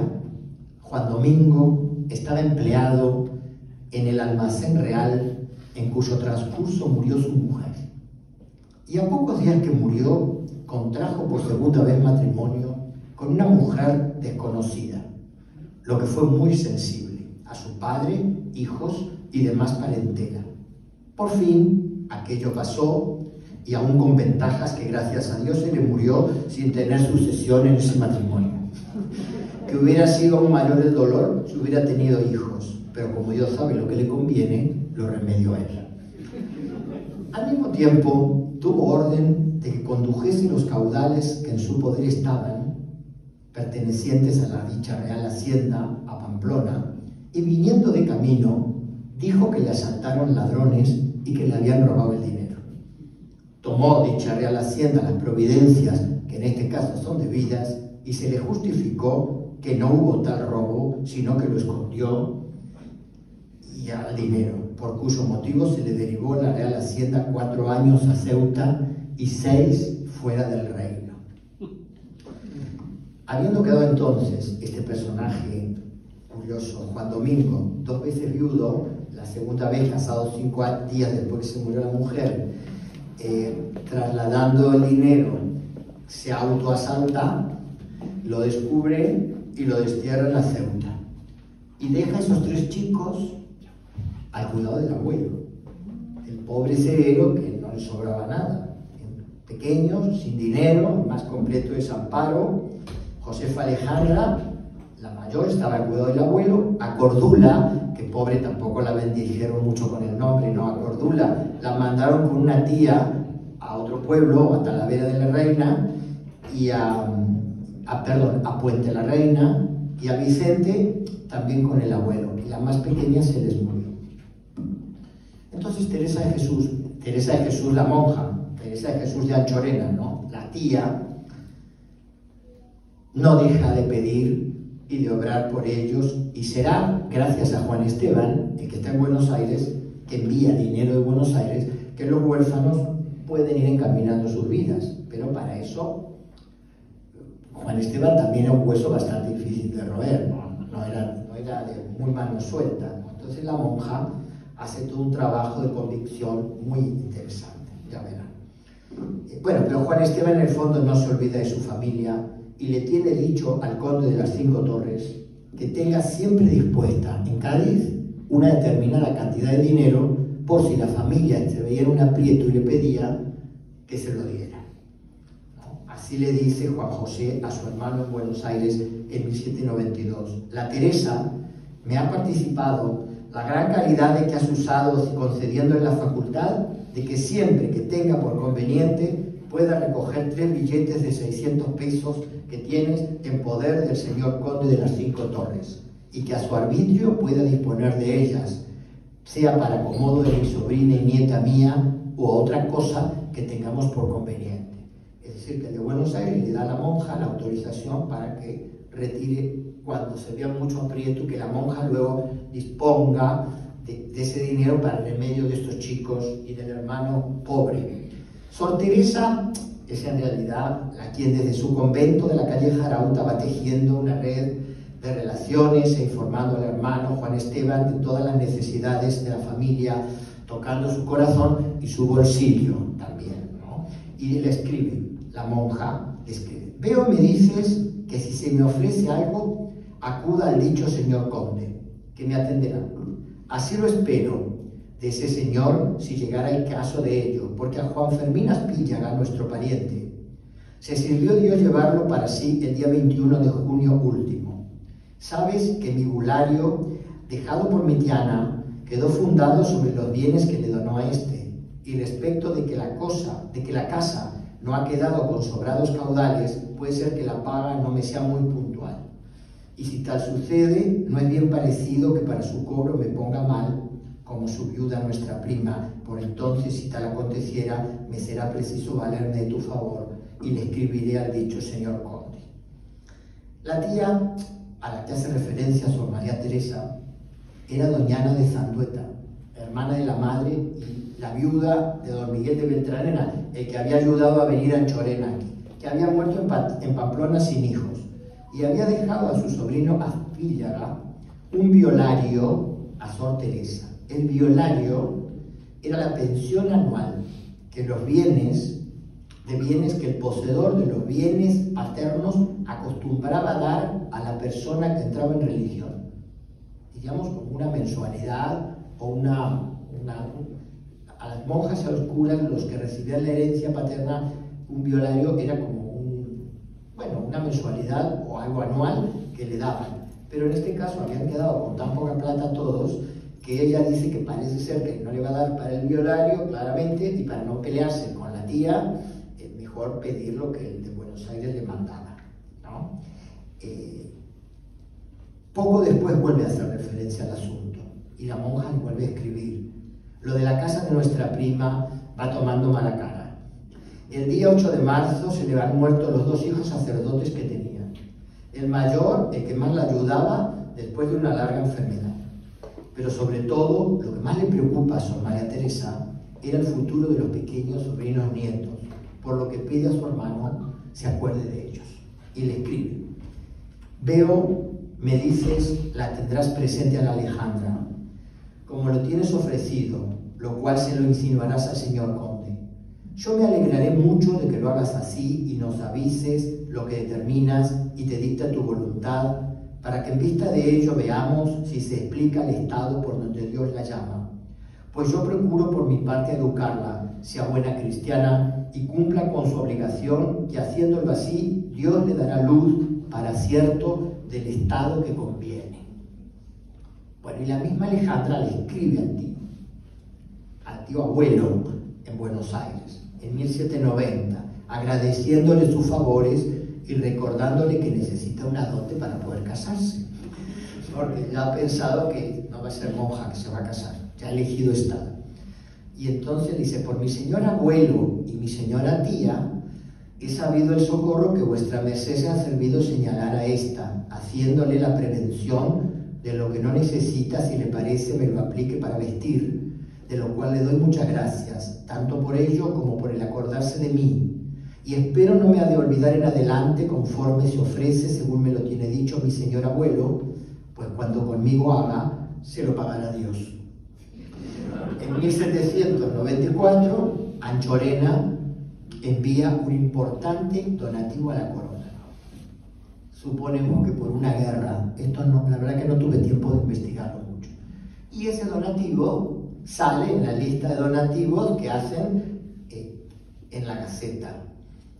Juan Domingo estaba empleado en el almacén real, en cuyo transcurso murió su mujer. Y a pocos días que murió, contrajo por segunda vez matrimonio con una mujer desconocida, lo que fue muy sensible a su padre, hijos y demás parentela. Por fin, aquello pasó, y aún con ventajas que gracias a Dios se le murió sin tener sucesión en ese matrimonio. Que hubiera sido aún mayor el dolor si hubiera tenido hijos, pero como Dios sabe lo que le conviene, lo remedió a él. Al mismo tiempo, tuvo orden de que condujese los caudales que en su poder estaban, pertenecientes a la dicha real hacienda, a Pamplona, y viniendo de camino, dijo que le asaltaron ladrones y que le habían robado el dinero. Tomó dicha real hacienda las providencias, que en este caso son debidas, y se le justificó que no hubo tal robo, sino que lo escondió y al dinero, por cuyo motivo se le derivó la real hacienda 4 años a Ceuta y 6 fuera del reino. Habiendo quedado entonces este personaje curioso, Juan Domingo, 2 veces viudo, la segunda vez casado 5 días después que se murió la mujer, trasladando el dinero, se autoasalta, lo descubre y lo destierra en la Ceuta. Y deja a esos 3 chicos al cuidado del abuelo, el pobre heredero que no le sobraba nada. Pequeños, sin dinero, el más completo desamparo. Josefa Alejandra, la mayor, estaba al cuidado del abuelo. A Cordula, que pobre tampoco la bendijeron mucho con el nombre, no, a Cordula la mandaron con una tía a otro pueblo, a Talavera de la Reina, y a Puente la Reina, y a Vicente también con el abuelo, y la más pequeña se les murió. Entonces Teresa de Jesús la monja, Teresa de Jesús de Anchorena, ¿no?, la tía, no deja de pedir y de obrar por ellos, y será gracias a Juan Esteban, el que está en Buenos Aires, que envía dinero de Buenos Aires, que los huérfanos pueden ir encaminando sus vidas. Pero para eso Juan Esteban también era un hueso bastante difícil de roer, no era de muy mano suelta, ¿no? Entonces la monja hace todo un trabajo de convicción muy interesante, ya verán. Bueno, pero Juan Esteban en el fondo no se olvida de su familia y le tiene dicho al conde de las 5 Torres que tenga siempre dispuesta en Cádiz una determinada cantidad de dinero por si la familia se veía en un aprieto y le pedía que se lo diera. Así le dice Juan José a su hermano en Buenos Aires en 1792. La Teresa me ha participado la gran caridad de que has usado concediéndole la facultad de que siempre que tenga por conveniente pueda recoger 3 billetes de 600 pesos que tienes en poder del señor conde de las 5 Torres y que a su arbitrio pueda disponer de ellas, sea para acomodo de mi sobrina y nieta mía o otra cosa que tengamos por conveniente. Es decir, que de Buenos Aires le da a la monja la autorización para que retire cuando se vea mucho aprieto y que la monja luego disponga de ese dinero para el remedio de estos chicos y del hermano pobre. Sor Teresa es en realidad quien desde su convento de la calle Jarauta va tejiendo una red de relaciones e informando al hermano Juan Esteban de todas las necesidades de la familia, tocando su corazón y su bolsillo también, ¿no? Y le escribe, la monja le escribe: veo, me dices, que si se me ofrece algo, acuda al dicho señor conde, que me atenderá. Así lo espero de ese señor si llegara el caso de ello, porque a Juan Fermín Aspíllaga, nuestro pariente, se sirvió Dios llevarlo para sí el día 21 de junio último. Sabes que mi bulario, dejado por mi tiana, quedó fundado sobre los bienes que le donó a este, y respecto de que la casa no ha quedado con sobrados caudales, puede ser que la paga no me sea muy puntual. Y si tal sucede, no es bien parecido que para su cobro me ponga mal, como su viuda nuestra prima. Por entonces, si tal aconteciera, me será preciso valerme de tu favor, y le escribiré al dicho señor conde. La tía a la que hace referencia Sor María Teresa era doña Ana de Zandueta, hermana de la madre y la viuda de don Miguel de Beltranena, el que había ayudado a venir a Anchorena, que había muerto en Pamplona sin hijos, y había dejado a su sobrino Aspíllaga un violario a Sor Teresa. El violario era la pensión anual que los bienes que el poseedor de los bienes paternos acostumbraba a dar a la persona que entraba en religión. Digamos, como una mensualidad o a las monjas y a los curas, los que recibían la herencia paterna, un violario era como una mensualidad o algo anual que le daban. Pero en este caso habían quedado con tan poca plata todos que ella dice que parece ser que no le va a dar para el violario, claramente, y para no pelearse con la la tía, es mejor pedir lo que el de Buenos Aires le mandaba, ¿no? Poco después vuelve a hacer referencia al asunto y la monja le vuelve a escribir: lo de la casa de nuestra prima va tomando mala cara. El día 8 de marzo se le han muerto los 2 hijos sacerdotes que tenía. El mayor, el que más la ayudaba después de una larga enfermedad. Pero sobre todo, lo que más le preocupa a Sor María Teresa era el futuro de los pequeños sobrinos nietos, por lo que pide a su hermano se acuerde de ellos. Y le escribe: veo, me dices, la tendrás presente a la Alejandra, como lo tienes ofrecido, lo cual se lo insinuarás al señor conde. Yo me alegraré mucho de que lo hagas así y nos avises lo que determinas y te dicta tu voluntad, para que en vista de ello veamos si se explica el estado por donde Dios la llama. Pues yo procuro por mi parte educarla, sea buena cristiana y cumpla con su obligación, y haciéndolo así, Dios le dará luz para cierto del estado que conviene. Bueno, y la misma Alejandra le escribe al tío abuelo en Buenos Aires, en 1790, agradeciéndole sus favores y recordándole que necesita una dote para poder casarse, porque ya ha pensado que no va a ser monja, que se va a casar, ya ha elegido estado. Y entonces dice: por mi señor abuelo y mi señora tía, he sabido el socorro que vuestra merced se ha servido señalar a esta, haciéndole la prevención de lo que no necesita, si le parece me lo aplique para vestir, de lo cual le doy muchas gracias, tanto por ello como por el acordarse de mí, y espero no me ha de olvidar en adelante, conforme se ofrece, según me lo tiene dicho mi señor abuelo, pues cuando conmigo haga, se lo pagará Dios. En 1794, Anchorena envía un importante donativo a la corona. Suponemos que por una guerra, esto no, la verdad que no tuve tiempo de investigarlo mucho. Y ese donativo sale en la lista de donativos que hacen en la Gaceta.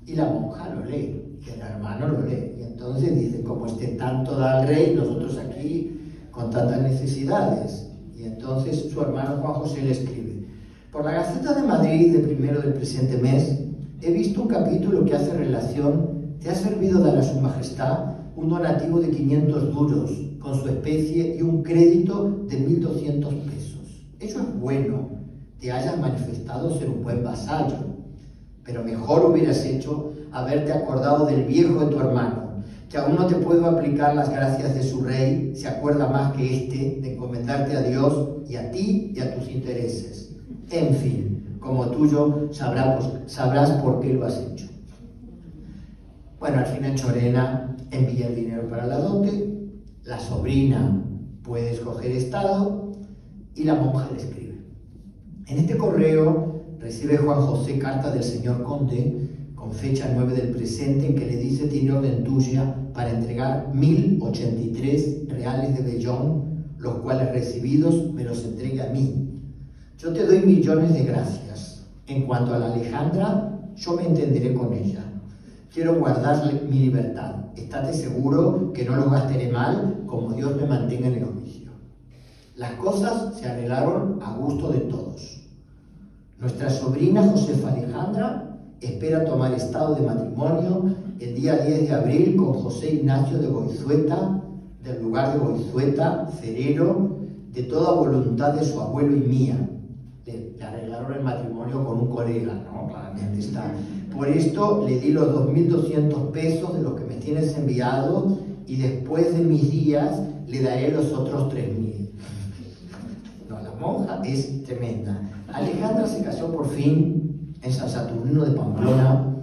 Y la monja lo lee, y el hermano lo lee. Y entonces dice: como este tanto da al rey, nosotros aquí con tantas necesidades. Y entonces su hermano Juan José le escribe: por la Gaceta de Madrid de 1 del presente mes, he visto un capítulo que hace relación: te ha servido dar a su majestad un donativo de 500 duros con su especie y un crédito de 1.200 pesos. Eso es bueno, te hayas manifestado ser un buen vasallo, pero mejor hubieras hecho haberte acordado del viejo de tu hermano, que aún no te puedo aplicar las gracias de su rey, se acuerda más que éste de encomendarte a Dios y a ti y a tus intereses. En fin, como tuyo sabrás por qué lo has hecho. Bueno, al fin Anchorena envía el dinero para la dote, la sobrina puede escoger estado y la monja le escribe. En este correo recibe Juan José carta del señor conde con fecha 9 del presente, en que le dice: tiene orden tuya para entregar 1083 reales de vellón, los cuales recibidos me los entregue a mí. Yo te doy millones de gracias. En cuanto a la Alejandra, yo me entenderé con ella. Quiero guardarle mi libertad. Estate seguro que no lo gastaré mal, como Dios me mantenga en el oficio. Las cosas se arreglaron a gusto de todos. Nuestra sobrina Josefa Alejandra espera tomar estado de matrimonio el día 10 de abril con José Ignacio de Goizueta, del lugar de Goizueta, cerero, de toda voluntad de su abuelo y mía. Le arreglaron el matrimonio con un colega, ¿no? Claramente está. Por esto le di los 2.200 pesos de los que me tienes enviado, y después de mis días le daré los otros 3.000. No, la monja es tremenda. Alejandra se casó por fin en San Saturnino de Pamplona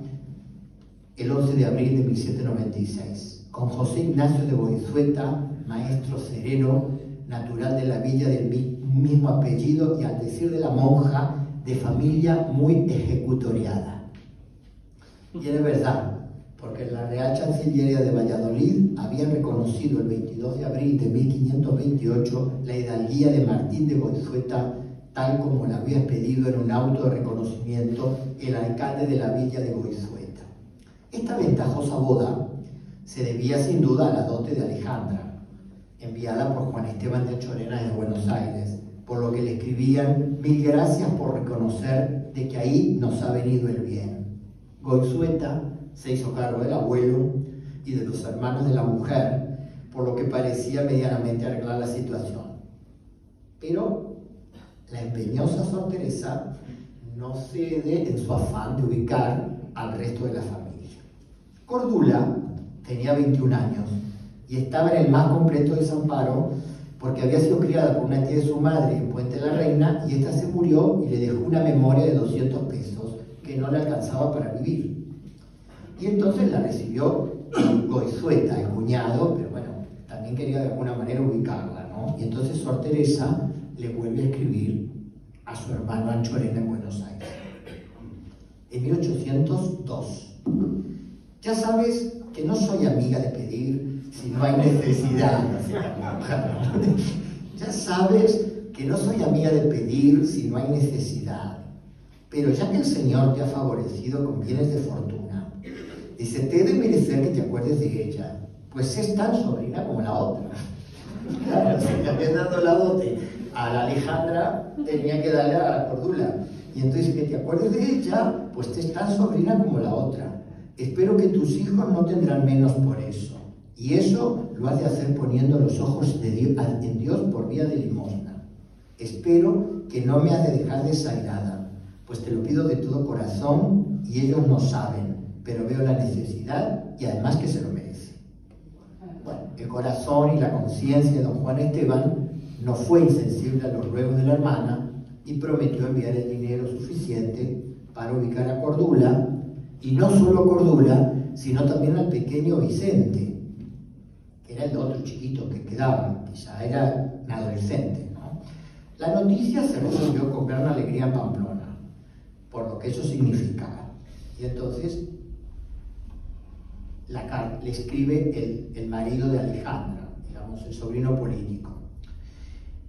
el 11 de abril de 1796, con José Ignacio de Goizueta, maestro cerero, natural de la villa del mismo apellido y, al decir de la monja, de familia muy ejecutoriada. Y es verdad, porque en la Real Chancillería de Valladolid habían reconocido el 22 de abril de 1528 la hidalguía de Martín de Goizueta, tal como la había pedido en un auto de reconocimiento el alcalde de la villa de Goizueta. Esta ventajosa boda se debía sin duda a la dote de Alejandra, enviada por Juan Esteban de Anchorena de Buenos Aires, por lo que le escribían: mil gracias por reconocer de que ahí nos ha venido el bien. Goizueta se hizo cargo del abuelo y de los hermanos de la mujer, por lo que parecía medianamente arreglar la situación. Pero la empeñosa Sor Teresa no cede en su afán de ubicar al resto de la familia. Cordula tenía 21 años y estaba en el más completo desamparo porque había sido criada por una tía de su madre en Puente de la Reina y esta se murió y le dejó una memoria de 200 pesos que no le alcanzaba para vivir. Y entonces la recibió Goizueta, el cuñado, pero bueno, también quería de alguna manera ubicarla, ¿no? Y entonces Sor Teresa le vuelve a escribir a su hermano Anchorena en Buenos Aires. En 1802. Ya sabes que no soy amiga de pedir si no hay necesidad. Ya sabes que no soy amiga de pedir si no hay necesidad. Pero ya que el Señor te ha favorecido con bienes de fortuna, dice, te he de merecer que te acuerdes de ella, pues es tan sobrina como la otra. Claro, si le habías dado la dote a la Alejandra, tenía que darle a la Cordula. Y entonces que te acuerdes de ella, pues te es tan sobrina como la otra. Espero que tus hijos no tendrán menos por eso. Y eso lo has de hacer poniendo los ojos en Dios por vía de limosna. Espero que no me has de dejar desairada, pues te lo pido de todo corazón y ellos no saben, pero veo la necesidad y además que se lo merece. Bueno, el corazón y la conciencia de don Juan Esteban no fue insensible a los ruegos de la hermana y prometió enviar el dinero suficiente para ubicar a Cordula, y no solo Cordula, sino también al pequeño Vicente, que era el otro chiquito que quedaba, que ya era un adolescente, ¿no? La noticia se resolvió con gran alegría en Pamplona, por lo que eso significaba. Y entonces le escribe el marido de Alejandra, digamos, el sobrino político.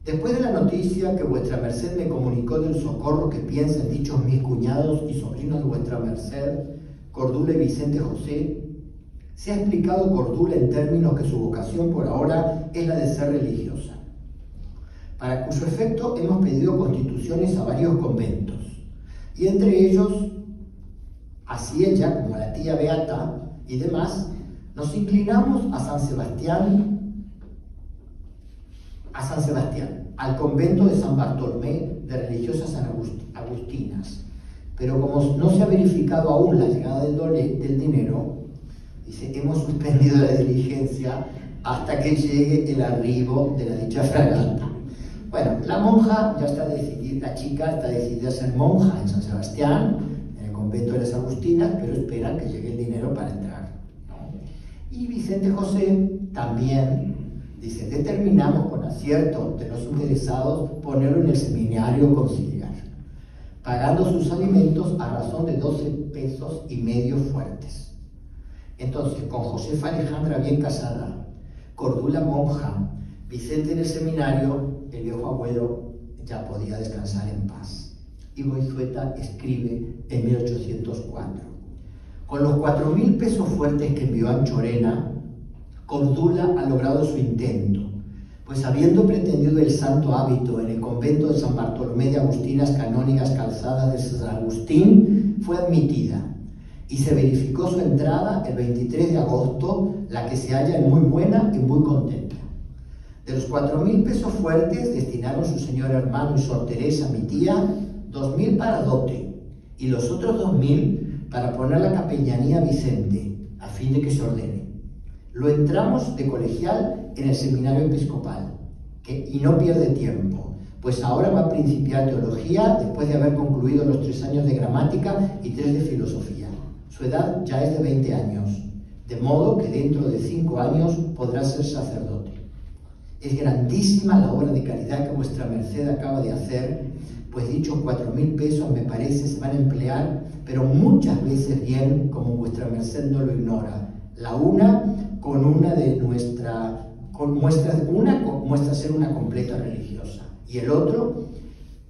Después de la noticia que vuestra merced me comunicó del socorro que piensan dichos mis cuñados y sobrinos de vuestra merced, Cordula y Vicente José, se ha explicado Cordula en términos que su vocación por ahora es la de ser religiosa, para cuyo efecto hemos pedido constituciones a varios conventos, y entre ellos, así ella como la tía Beata y demás, nos inclinamos a San Sebastián, al convento de San Bartolomé de religiosas agustinas. Pero como no se ha verificado aún la llegada del dinero, dice, hemos suspendido la diligencia hasta que llegue el arribo de la dicha fragata. Bueno, la monja ya está decidida, la chica está decidida a ser monja en San Sebastián, en el convento de las Agustinas, pero esperan que llegue el dinero para entrar, ¿no? Y Vicente José también dice, determinamos con acierto de los interesados ponerlo en el seminario conciliar, pagando sus alimentos a razón de 12 pesos y medio fuertes. Entonces, con Josefa Alejandra bien casada, Cordula monja, Vicente en el seminario, el viejo abuelo ya podía descansar en paz. Y Goizueta escribe en 1804, con los 4.000 pesos fuertes que envió Anchorena, Cordula ha logrado su intento, pues habiendo pretendido el santo hábito en el convento de San Bartolomé de Agustinas Canónigas Calzadas de San Agustín, fue admitida y se verificó su entrada el 23 de agosto, la que se halla muy buena y muy contenta. De los 4.000 pesos fuertes destinaron su señor hermano y Sor Teresa, mi tía, 2.000 para dote y los otros 2.000 para poner la capellanía a Vicente, a fin de que se ordene. Lo entramos de colegial en el seminario episcopal, y no pierde tiempo, pues ahora va a principiar teología después de haber concluido los 3 años de gramática y 3 de filosofía. Su edad ya es de 20 años, de modo que dentro de 5 años podrá ser sacerdote. Es grandísima la obra de caridad que vuestra merced acaba de hacer, pues dichos 4.000 pesos me parece se van a emplear, pero muchas veces bien, como vuestra merced no lo ignora. La una con una de muestra ser una completa religiosa, y el otro,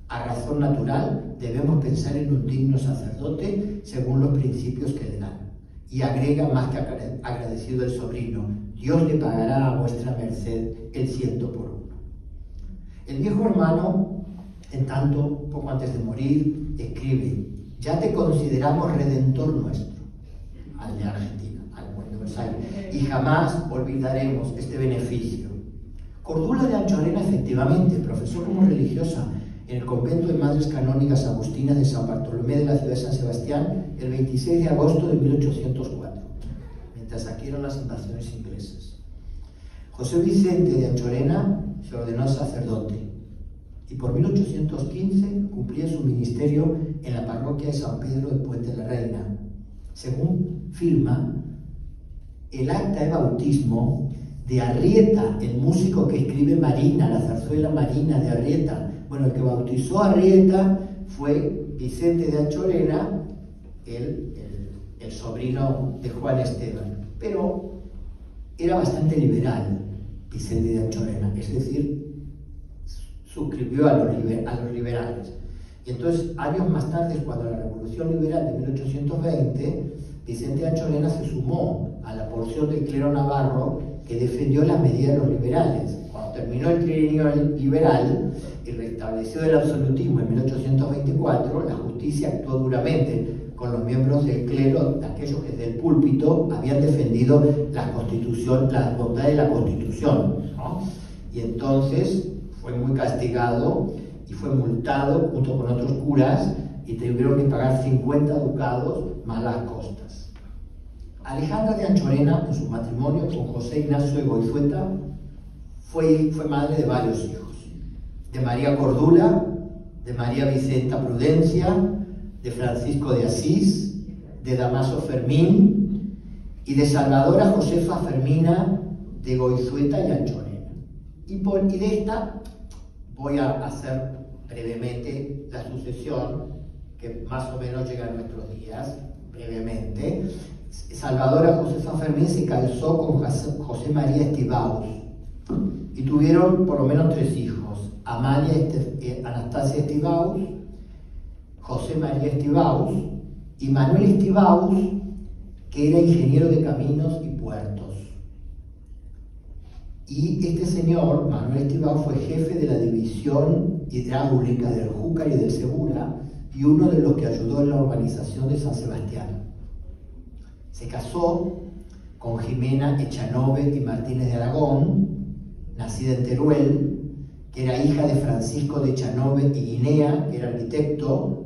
a razón natural, debemos pensar en un digno sacerdote según los principios que le dan. Y agrega más que agradecido el sobrino, Dios le pagará a vuestra merced el 100 por 1. El viejo hermano En tanto, poco antes de morir, escribe: ya te consideramos redentor nuestro, al de Argentina, al Buenos Aires, y jamás olvidaremos este beneficio. Cordula de Anchorena, efectivamente, profesó como religiosa en el convento de Madres Canónigas Agustinas de San Bartolomé de la ciudad de San Sebastián el 26 de agosto de 1804, mientras aquí eran las invasiones inglesas. José Vicente de Anchorena se ordenó sacerdote y por 1815 cumplía su ministerio en la parroquia de San Pedro de Puente de la Reina. Según firma el acta de bautismo de Arrieta, el músico que escribe Marina, la zarzuela Marina de Arrieta. Bueno, el que bautizó a Arrieta fue Vicente de Anchorena, el sobrino de Juan Esteban. Pero era bastante liberal Vicente de Anchorena, es decir, suscribió a los liberales. Y entonces, años más tarde, cuando la Revolución Liberal de 1820, Vicente de Anchorena se sumó a la porción del clero navarro que defendió las medidas de los liberales. Cuando terminó el trienio liberal y restableció el absolutismo en 1824, la justicia actuó duramente con los miembros del clero, aquellos que desde el púlpito habían defendido la Constitución, las bondades de la Constitución, ¿no? Y entonces fue muy castigado y fue multado junto con otros curas y tuvieron que pagar 50 ducados más las costas. Alejandra de Anchorena, en su matrimonio con José Ignacio de Goizueta, fue madre de varios hijos: de María Cordula, de María Vicenta Prudencia, de Francisco de Asís, de Damaso Fermín y de Salvadora Josefa Fermina de Goizueta y Anchorena. Y de esta voy a hacer brevemente la sucesión, que más o menos llega a nuestros días, brevemente. Salvadora Josefa Fermín se casó con José María Estibaus y tuvieron por lo menos 3 hijos: Amalia Anastasia Estibaus, José María Estibaus y Manuel Estibaus, que era ingeniero de caminos y puertos. Y este señor, Manuel Estibaus, fue jefe de la división hidráulica del Júcar y del Segura y uno de los que ayudó en la urbanización de San Sebastián. Se casó con Jimena Echanove y Martínez de Aragón, nacida en Teruel, que era hija de Francisco de Echanove y Guinea, que era arquitecto,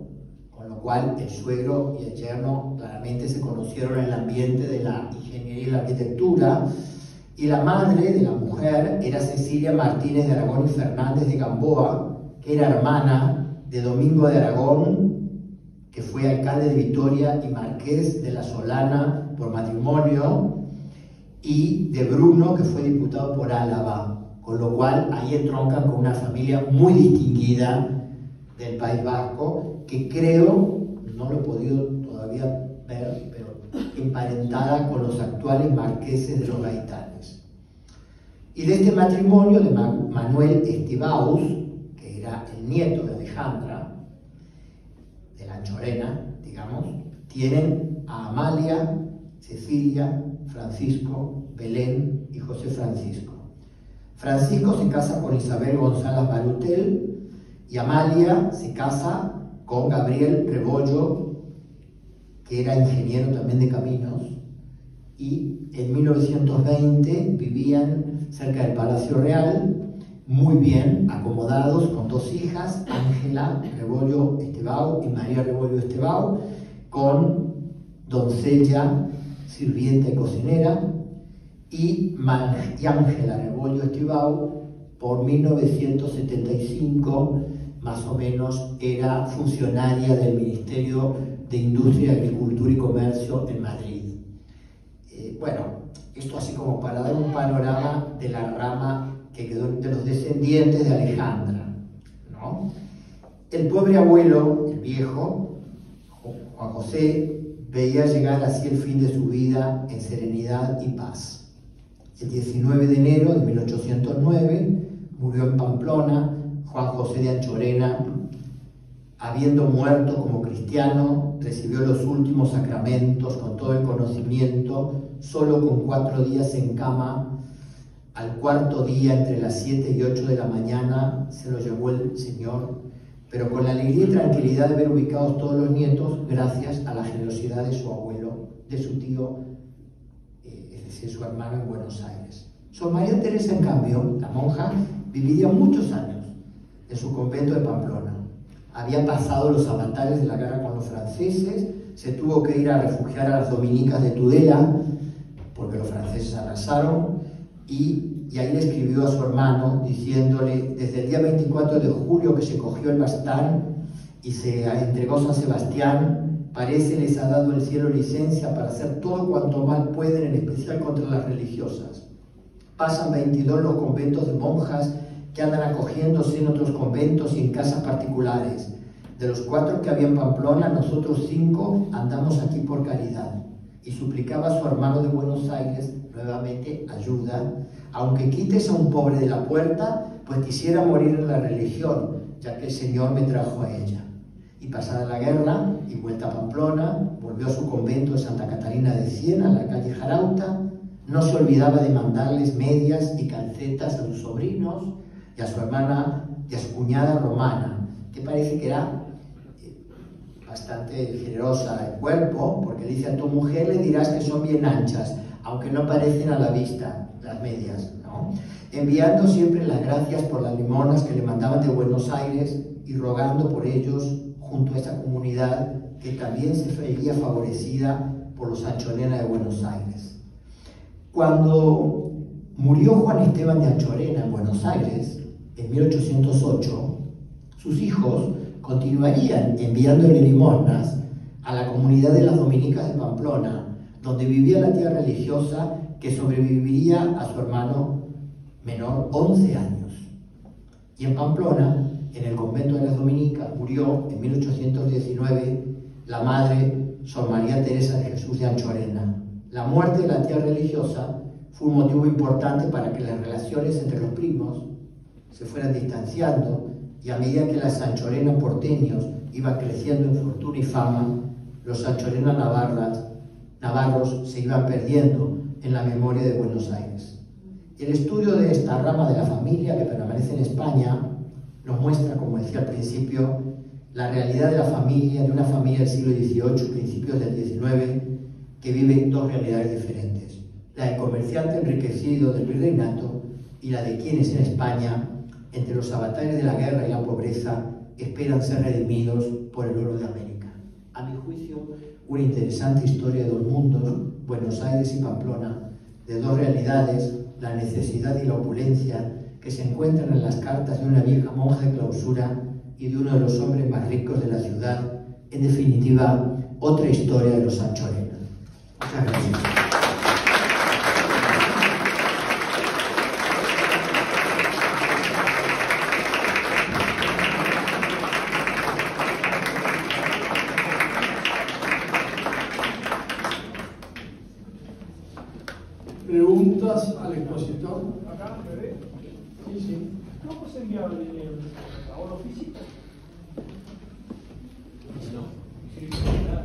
con lo cual el suegro y el yerno claramente se conocieron en el ambiente de la ingeniería y la arquitectura. Y la madre de la mujer era Cecilia Martínez de Aragón y Fernández de Gamboa, que era hermana de Domingo de Aragón, que fue alcalde de Vitoria y marqués de La Solana por matrimonio, y de Bruno, que fue diputado por Álava, con lo cual ahí entroncan con una familia muy distinguida del País Vasco, que creo, no lo he podido todavía ver, pero emparentada con los actuales marqueses de los Gaitanes. Y de este matrimonio de Manuel Estibaus, que era el nieto de Alejandra, de la Anchorena, digamos, tienen a Amalia, Cecilia, Francisco, Belén y José Francisco. Francisco se casa con Isabel González Barutel y Amalia se casa con Gabriel Rebollo, que era ingeniero también de caminos, y en 1920 vivían cerca del Palacio Real, muy bien acomodados, con 2 hijas, Ángela Rebollo Estebao y María Rebollo Estebao, con doncella, sirvienta y cocinera, y Ángela Rebollo Estebao, por 1975, más o menos, era funcionaria del Ministerio de Industria, Agricultura y Comercio en Madrid. Bueno, esto así como para dar un panorama de la rama que quedó de los descendientes de Alejandra, ¿no? El pobre abuelo, el viejo, Juan José, veía llegar así el fin de su vida en serenidad y paz. El 19 de enero de 1809 murió en Pamplona Juan José de Anchorena. Habiendo muerto como cristiano, recibió los últimos sacramentos con todo el conocimiento, solo con 4 días en cama. Al 4.º día, entre las 7 y 8 de la mañana, se lo llevó el Señor pero con la alegría y tranquilidad de ver ubicados todos los nietos gracias a la generosidad de su abuelo, de su tío, es decir, su hermano en Buenos Aires. Sor María Teresa, en cambio, la monja, viviría muchos años en su convento de Pamplona. Había pasado los avatares de la guerra con los franceses, se tuvo que ir a refugiar a las dominicas de Tudela, porque los franceses arrasaron, y ahí le escribió a su hermano diciéndole: desde el día 24 de julio que se cogió el bastán y se entregó San Sebastián, parece les ha dado el cielo licencia para hacer todo cuanto mal pueden, en especial contra las religiosas. Pasan 22 los conventos de monjas que andan acogiéndose en otros conventos y en casas particulares. De los 4 que había en Pamplona, nosotros 5 andamos aquí por caridad. Y suplicaba a su hermano de Buenos Aires nuevamente ayuda. Aunque quites a un pobre de la puerta, pues quisiera morir en la religión, ya que el Señor me trajo a ella. Y pasada la guerra y vuelta a Pamplona, volvió a su convento de Santa Catalina de Siena, en la calle Jarauta. No se olvidaba de mandarles medias y calcetas a sus sobrinos y a su hermana y a su cuñada Romana, que parece que era bastante generosa en cuerpo, porque dice: a tu mujer le dirás que son bien anchas, aunque no parecen a la vista las medias, ¿no? Enviando siempre las gracias por las limonas que le mandaban de Buenos Aires y rogando por ellos junto a esa comunidad que también se veía favorecida por los Anchorena de Buenos Aires. Cuando murió Juan Esteban de Anchorena en Buenos Aires, en 1808, sus hijos continuarían enviándole limosnas a la comunidad de las dominicas de Pamplona, donde vivía la tía religiosa que sobreviviría a su hermano menor 11 años. Y en Pamplona, en el convento de las dominicas, murió en 1819 la madre Sor María Teresa de Jesús de Anchorena. La muerte de la tía religiosa fue un motivo importante para que las relaciones entre los primos se fueran distanciando, y a medida que las Anchorena porteños iban creciendo en fortuna y fama, los Anchorena navarros se iban perdiendo en la memoria de Buenos Aires. El estudio de esta rama de la familia que permanece en España nos muestra, como decía al principio, la realidad de la familia, de una familia del siglo XVIII, principios del XIX, que vive 2 realidades diferentes: la del comerciante enriquecido del virreinato y la de quienes en España, entre los avatares de la guerra y la pobreza, esperan ser redimidos por el oro de América. A mi juicio, una interesante historia de 2 mundos, Buenos Aires y Pamplona, de 2 realidades, la necesidad y la opulencia, que se encuentran en las cartas de una vieja monja de clausura y de uno de los hombres más ricos de la ciudad. En definitiva, otra historia de los Anchorena. Muchas gracias. ¿Preguntas al expositor? Acá, bebé. Sí, sí. ¿Cómo se enviaba el dinero? ¿A oro físico? No. Sí, física.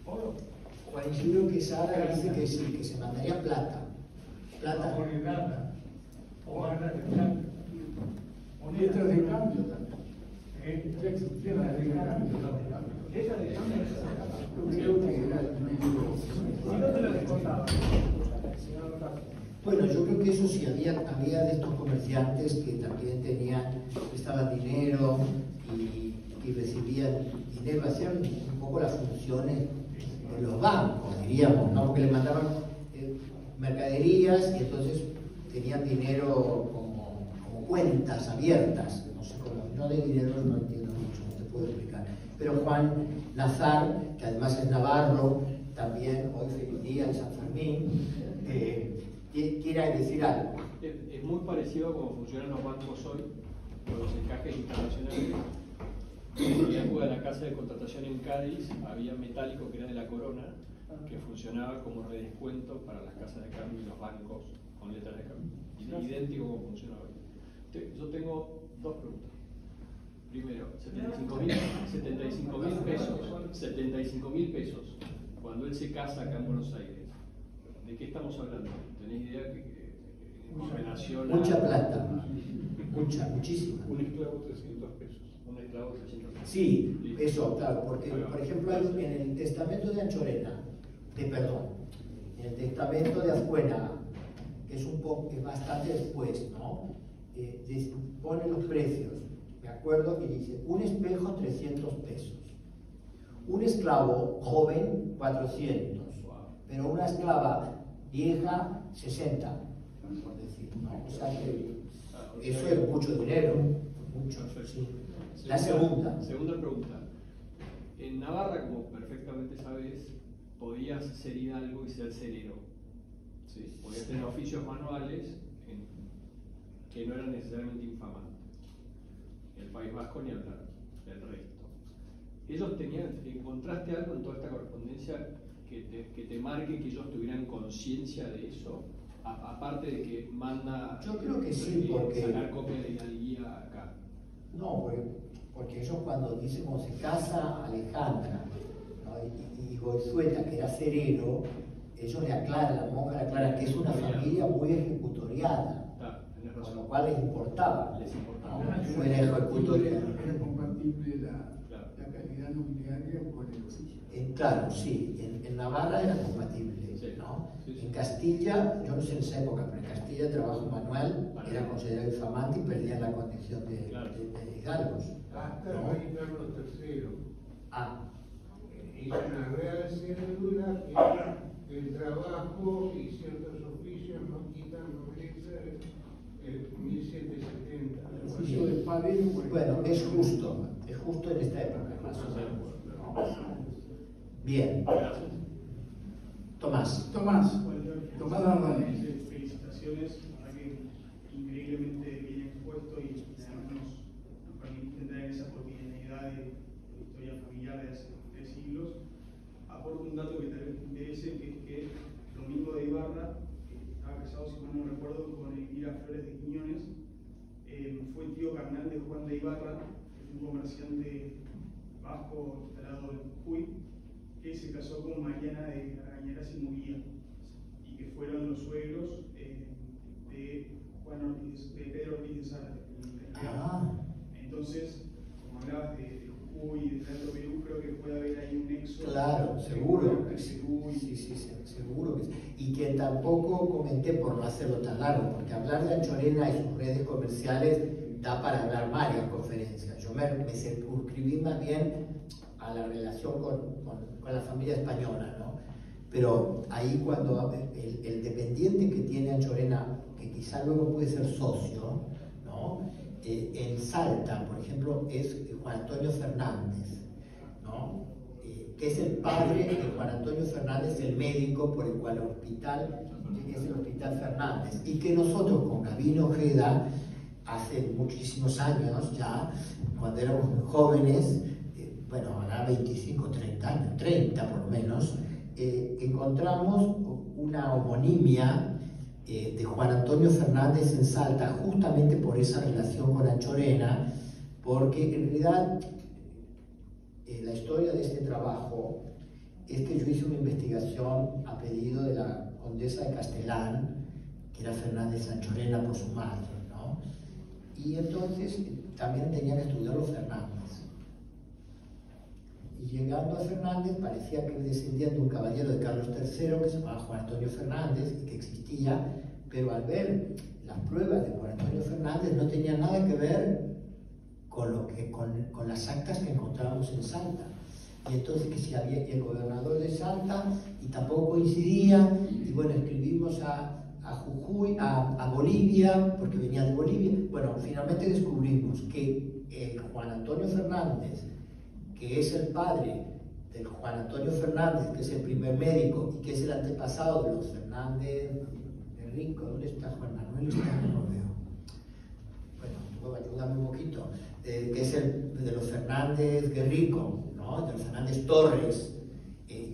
¿Oro? Juan Isidro Quesada dice que sí, que se mandaría plata. Plata. O moneda. O barras de cambio. Letras de cambio también. Letras de cambio. Letras de cambio. Yo creo que era el medio. ¿Y dónde lo descontaba? Bueno, yo creo que eso sí, había de estos comerciantes que también prestaban dinero y recibían dinero, hacían un poco las funciones de los bancos, diríamos, ¿no? Porque le mandaban mercaderías y entonces tenían dinero como cuentas abiertas, no sé cómo, no de dinero no entiendo mucho, no te puedo explicar. Pero Juan Nazar, que además es navarro, también hoy feliz día en San Fermín, quiera decir algo. Es muy parecido a cómo funcionan los bancos hoy, con los encajes internacionales. En la época de la casa de contratación en Cádiz había metálico que era de la corona, que funcionaba como redescuento para las casas de cambio y los bancos con letras de cambio. Idéntico como funciona hoy. Yo tengo 2 preguntas. Primero, 75.000 pesos, cuando él se casa acá en Buenos Aires. ¿De qué estamos hablando? ¿Tenés idea que en relación a... Mucha plata. muchísima. Un esclavo 300 pesos. Un esclavo 300 pesos. Sí, Listo. eso, claro, porque, Ahí va. por ejemplo, en el testamento de Anchorena, en el testamento de Azcuena, que es un poco, es bastante después, ¿no? Pone los precios, me acuerdo, y dice, un espejo 300 pesos, un esclavo joven 400, pero una esclava vieja 60, por decir, ¿no? O sea que eso es mucho dinero, mucho, sí. La segunda pregunta. En Navarra, como perfectamente sabes, podías ser hidalgo y ser cerero. ¿Sí? Podías tener oficios manuales que no eran necesariamente infamantes. El País Vasco ni hablar del resto. Ellos ¿encontraste algo en toda esta correspondencia que te marque que ellos tuvieran conciencia de eso? Aparte de que manda yo creo que sí, porque sacar copia de hidalguía acá. No, porque ellos cuando dicen, cuando se casa Alejandra, ¿no? y Goizueta, que era cerero, ellos le aclaran, la monja le aclara que es una familia muy ejecutoriada, con lo cual les importaba. Les importaba. ¿No? Fuera ejecutoriada. Era compatible la calidad nobiliaria con el oficio. Claro, sí, en Navarra era compatible, Sí. ¿no? Sí, sí. En Castilla, yo no sé en esa época, pero en Castilla el trabajo manual era considerado infamante y perdían la condición de hidalgos. Hasta el ¿no? rey Carlos III Ah, hizo una real cédula que el trabajo y ciertos oficios no quitan nobleza en 1770. El oficio de padero, por bueno, ejemplo, es justo en esta época, más o menos. Bien, Gracias. Tomás. Tomás Ardani. Felicitaciones, la verdad que increíblemente bien expuesto y además nos permite entrar en esa cotidianidad de la historia familiar de hace 3 siglos. Aporto un dato que tal vez te interese, que es que Domingo de Ibarra, que estaba casado, si mal no recuerdo, con Elvira Flores de Quiñones, fue tío carnal de Juan de Ibarra, que fue un comerciante vasco instalado en Jujuy, que se casó con Mariana de Argañaras y Muguía, y que fueron los suegros de Pedro Ortiz de Zárate. Entonces, como hablabas de Jujuy y de Alto Perú, creo que puede haber ahí un nexo. Claro, seguro. Perú y Sí, seguro que sí. Y que tampoco comenté, por no hacerlo tan largo, porque hablar de Anchorena y sus redes comerciales da para hablar varias conferencias. Yo me circunscribí más bien a la relación con la familia española, ¿no? Pero ahí cuando el dependiente que tiene Anchorena, que quizá luego puede ser socio, ¿no? En Salta, por ejemplo, es Juan Antonio Fernández, ¿no? Que es el padre de Juan Antonio Fernández, el médico por el cual el hospital es el Hospital Fernández, y que nosotros con Gabino Ojeda, hace muchísimos años ya, cuando éramos muy jóvenes, bueno, ahora 25, 30 años, 30 por lo menos, encontramos una homonimia de Juan Antonio Fernández en Salta, justamente por esa relación con Anchorena, porque en realidad la historia de este trabajo es que yo hice una investigación a pedido de la condesa de Castellán, que era Fernández Anchorena por su madre, ¿no? Y entonces también tenía que estudiar los Fernández. Y llegando a Fernández parecía que descendía de un caballero de Carlos III que se llamaba Juan Antonio Fernández y que existía, pero al ver las pruebas de Juan Antonio Fernández no tenía nada que ver con las actas que encontrábamos en Salta. Y entonces que si había el gobernador de Salta y tampoco coincidía, y bueno, escribimos a Jujuy, a Bolivia, porque venía de Bolivia. Bueno, finalmente descubrimos que Juan Antonio Fernández, que es el padre del Juan Antonio Fernández, que es el primer médico y que es el antepasado de los Fernández de Rico. ¿Dónde está Juan Manuel? No lo veo. Bueno, ayúdame un poquito. Que es el de los Fernández Guerrico, ¿no? De los Fernández Torres,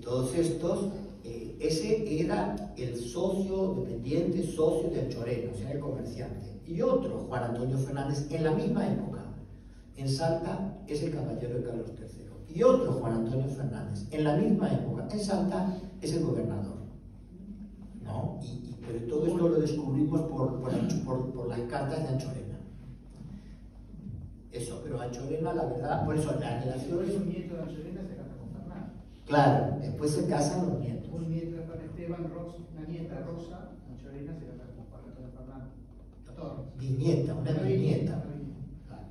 todos estos. Ese era el socio dependiente, socio de Anchorena, o sea, el comerciante. Y otro, Juan Antonio Fernández, en la misma época, en Salta, es el caballero de Carlos III. Y otro, Juan Antonio Fernández, en la misma época, en Salta, es el gobernador, ¿no? Pero todo esto lo descubrimos por las cartas de Anchorena. Eso, pero Anchorena, la verdad, por eso la relación es... Un nieto de Anchorena se casa con Fernando. Claro, después se casan los nietos. Un nieto de Juan Esteban, una nieta Rosa, Anchorena se casa con Fernando. Torres. Bisnieta, una bisnieta. Una bisnieta. Claro.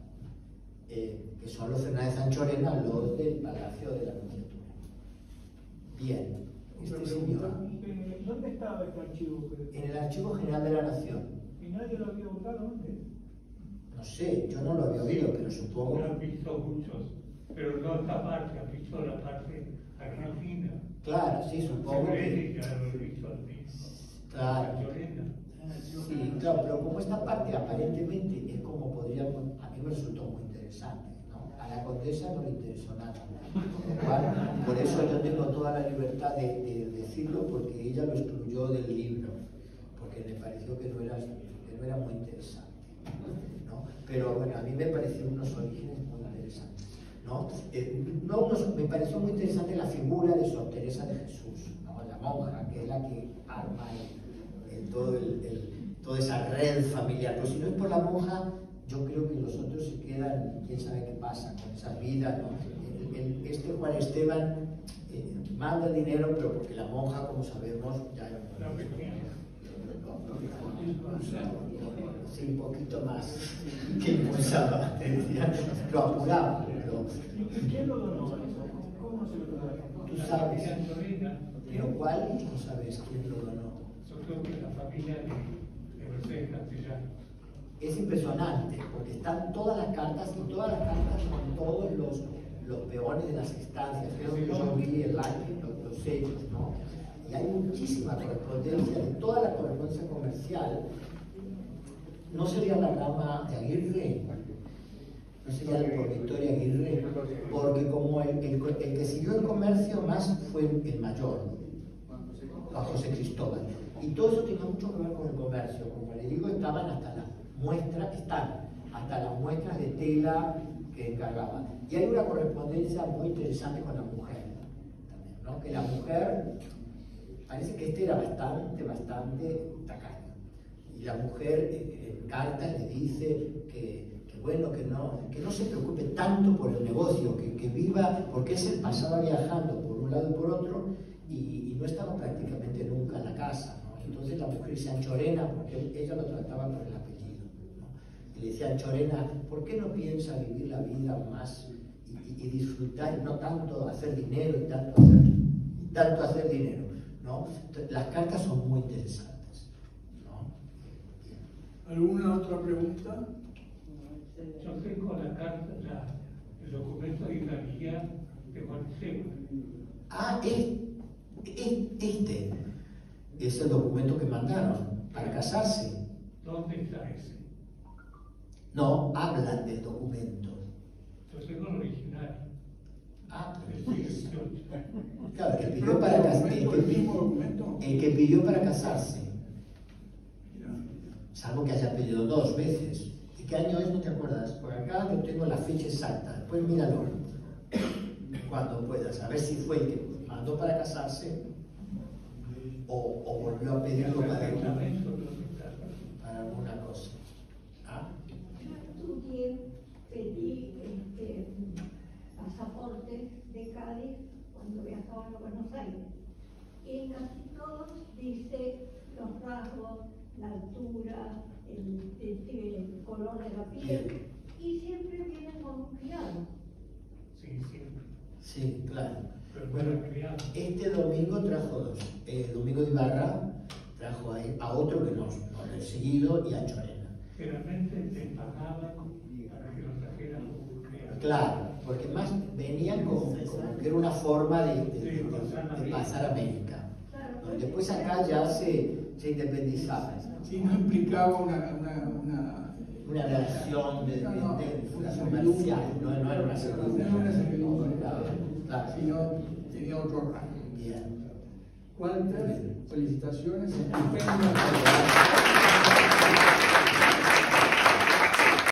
Que son los Fernández Anchorena, los del Palacio de la Nunciatura. Bien, este señor. ¿Dónde estaba este archivo? En el Archivo General de la Nación. ¿Y nadie lo había buscado antes? No sé, yo no lo había oído, pero supongo. Lo han visto muchos, pero no esta parte, han visto la parte argentina. Claro, sí, supongo que. Ya lo he visto aquí. Claro. Llorena. Sí, claro, pero como esta parte aparentemente es como podríamos, a mí me resultó muy interesante, ¿no? A la condesa no le interesó nada. Por eso yo tengo toda la libertad de decirlo, porque ella lo excluyó del libro, porque me pareció que no era muy interesante, ¿no? Pero bueno, a mí me parecieron unos orígenes muy interesantes, ¿no? Me pareció muy interesante la figura de Sor Teresa de Jesús, ¿no? La monja, que es la que arma toda esa red familiar. Pero si no es por la monja, yo creo que los otros se quedan, quién sabe qué pasa con esas vidas, ¿no? Este Juan Esteban manda dinero, pero porque la monja, como sabemos, ya era sí, un poquito más que impulsaba, lo apuraba. ¿Quién lo donó? ¿Cómo se lo donó? Tú sabes, pero ¿cuál? No sabes quién lo donó. Yo creo que la familia de Mercedes Castellano. Es impresionante, porque están todas las cartas, y todas las cartas con todos los peones de las estancias. Creo que yo vi el año, los hechos, ¿no? Y hay muchísima correspondencia, de toda la correspondencia comercial. ¿No sería la rama de Aguirre? ¿No sería por Victoria Aguirre? Porque como el que siguió el comercio más fue el mayor, a José Cristóbal. Y todo eso tenía mucho que ver con el comercio. Como le digo, estaban hasta las muestras de tela que encargaban. Y hay una correspondencia muy interesante con la mujer también, ¿no? Que la mujer, parece que era bastante tacaño. Y la mujer en cartas le dice que no se preocupe tanto por el negocio, que viva, porque él pasaba viajando por un lado y por otro y no estaba prácticamente nunca en la casa, ¿no? Entonces la mujer dice Anchorena, porque ella lo trataba por el apellido, ¿no? Y le decía Anchorena, ¿por qué no piensa vivir la vida más y disfrutar, no tanto hacer dinero y tanto hacer dinero, ¿no? Entonces, las cartas son muy interesantes, ¿no? ¿Alguna otra pregunta? Yo tengo la carta, el documento de la guía de Juan Esteban. Ah, este es el documento que mandaron para casarse. ¿Dónde está ese? No, hablan del documento. Yo tengo el original. Ah, El 18. claro, el que pidió para casarse. El que pidió para casarse. Salvo que haya pedido 2 veces. ¿Y qué año es? ¿No te acuerdas? Por acá yo tengo la fecha exacta. Después míralo cuando puedas. A ver si fue el que mandó para casarse o volvió a pedirlo para alguna cosa. ¿Ah? Yo pedí pasaportes de Cádiz cuando viajaba a Buenos Aires. Y casi todos dice los rasgos, la altura, el color de la piel. Y siempre vienen con un criado. Sí, siempre. Sí, claro. Pero Bueno, criado. este domingo trajo 2. Domingo de Ibarra trajo a otro que no lo he seguido y a Anchorena. Generalmente te pagaban para que lo trajeran como criado. Claro, porque más venían como que era una forma de pasar a América. ¿No? Después acá ya se independizaban. Si no implicaba Una relación comercial, no era una servidumbre, Claro. sino tenía otro rango. Bien. Walter, felicitaciones.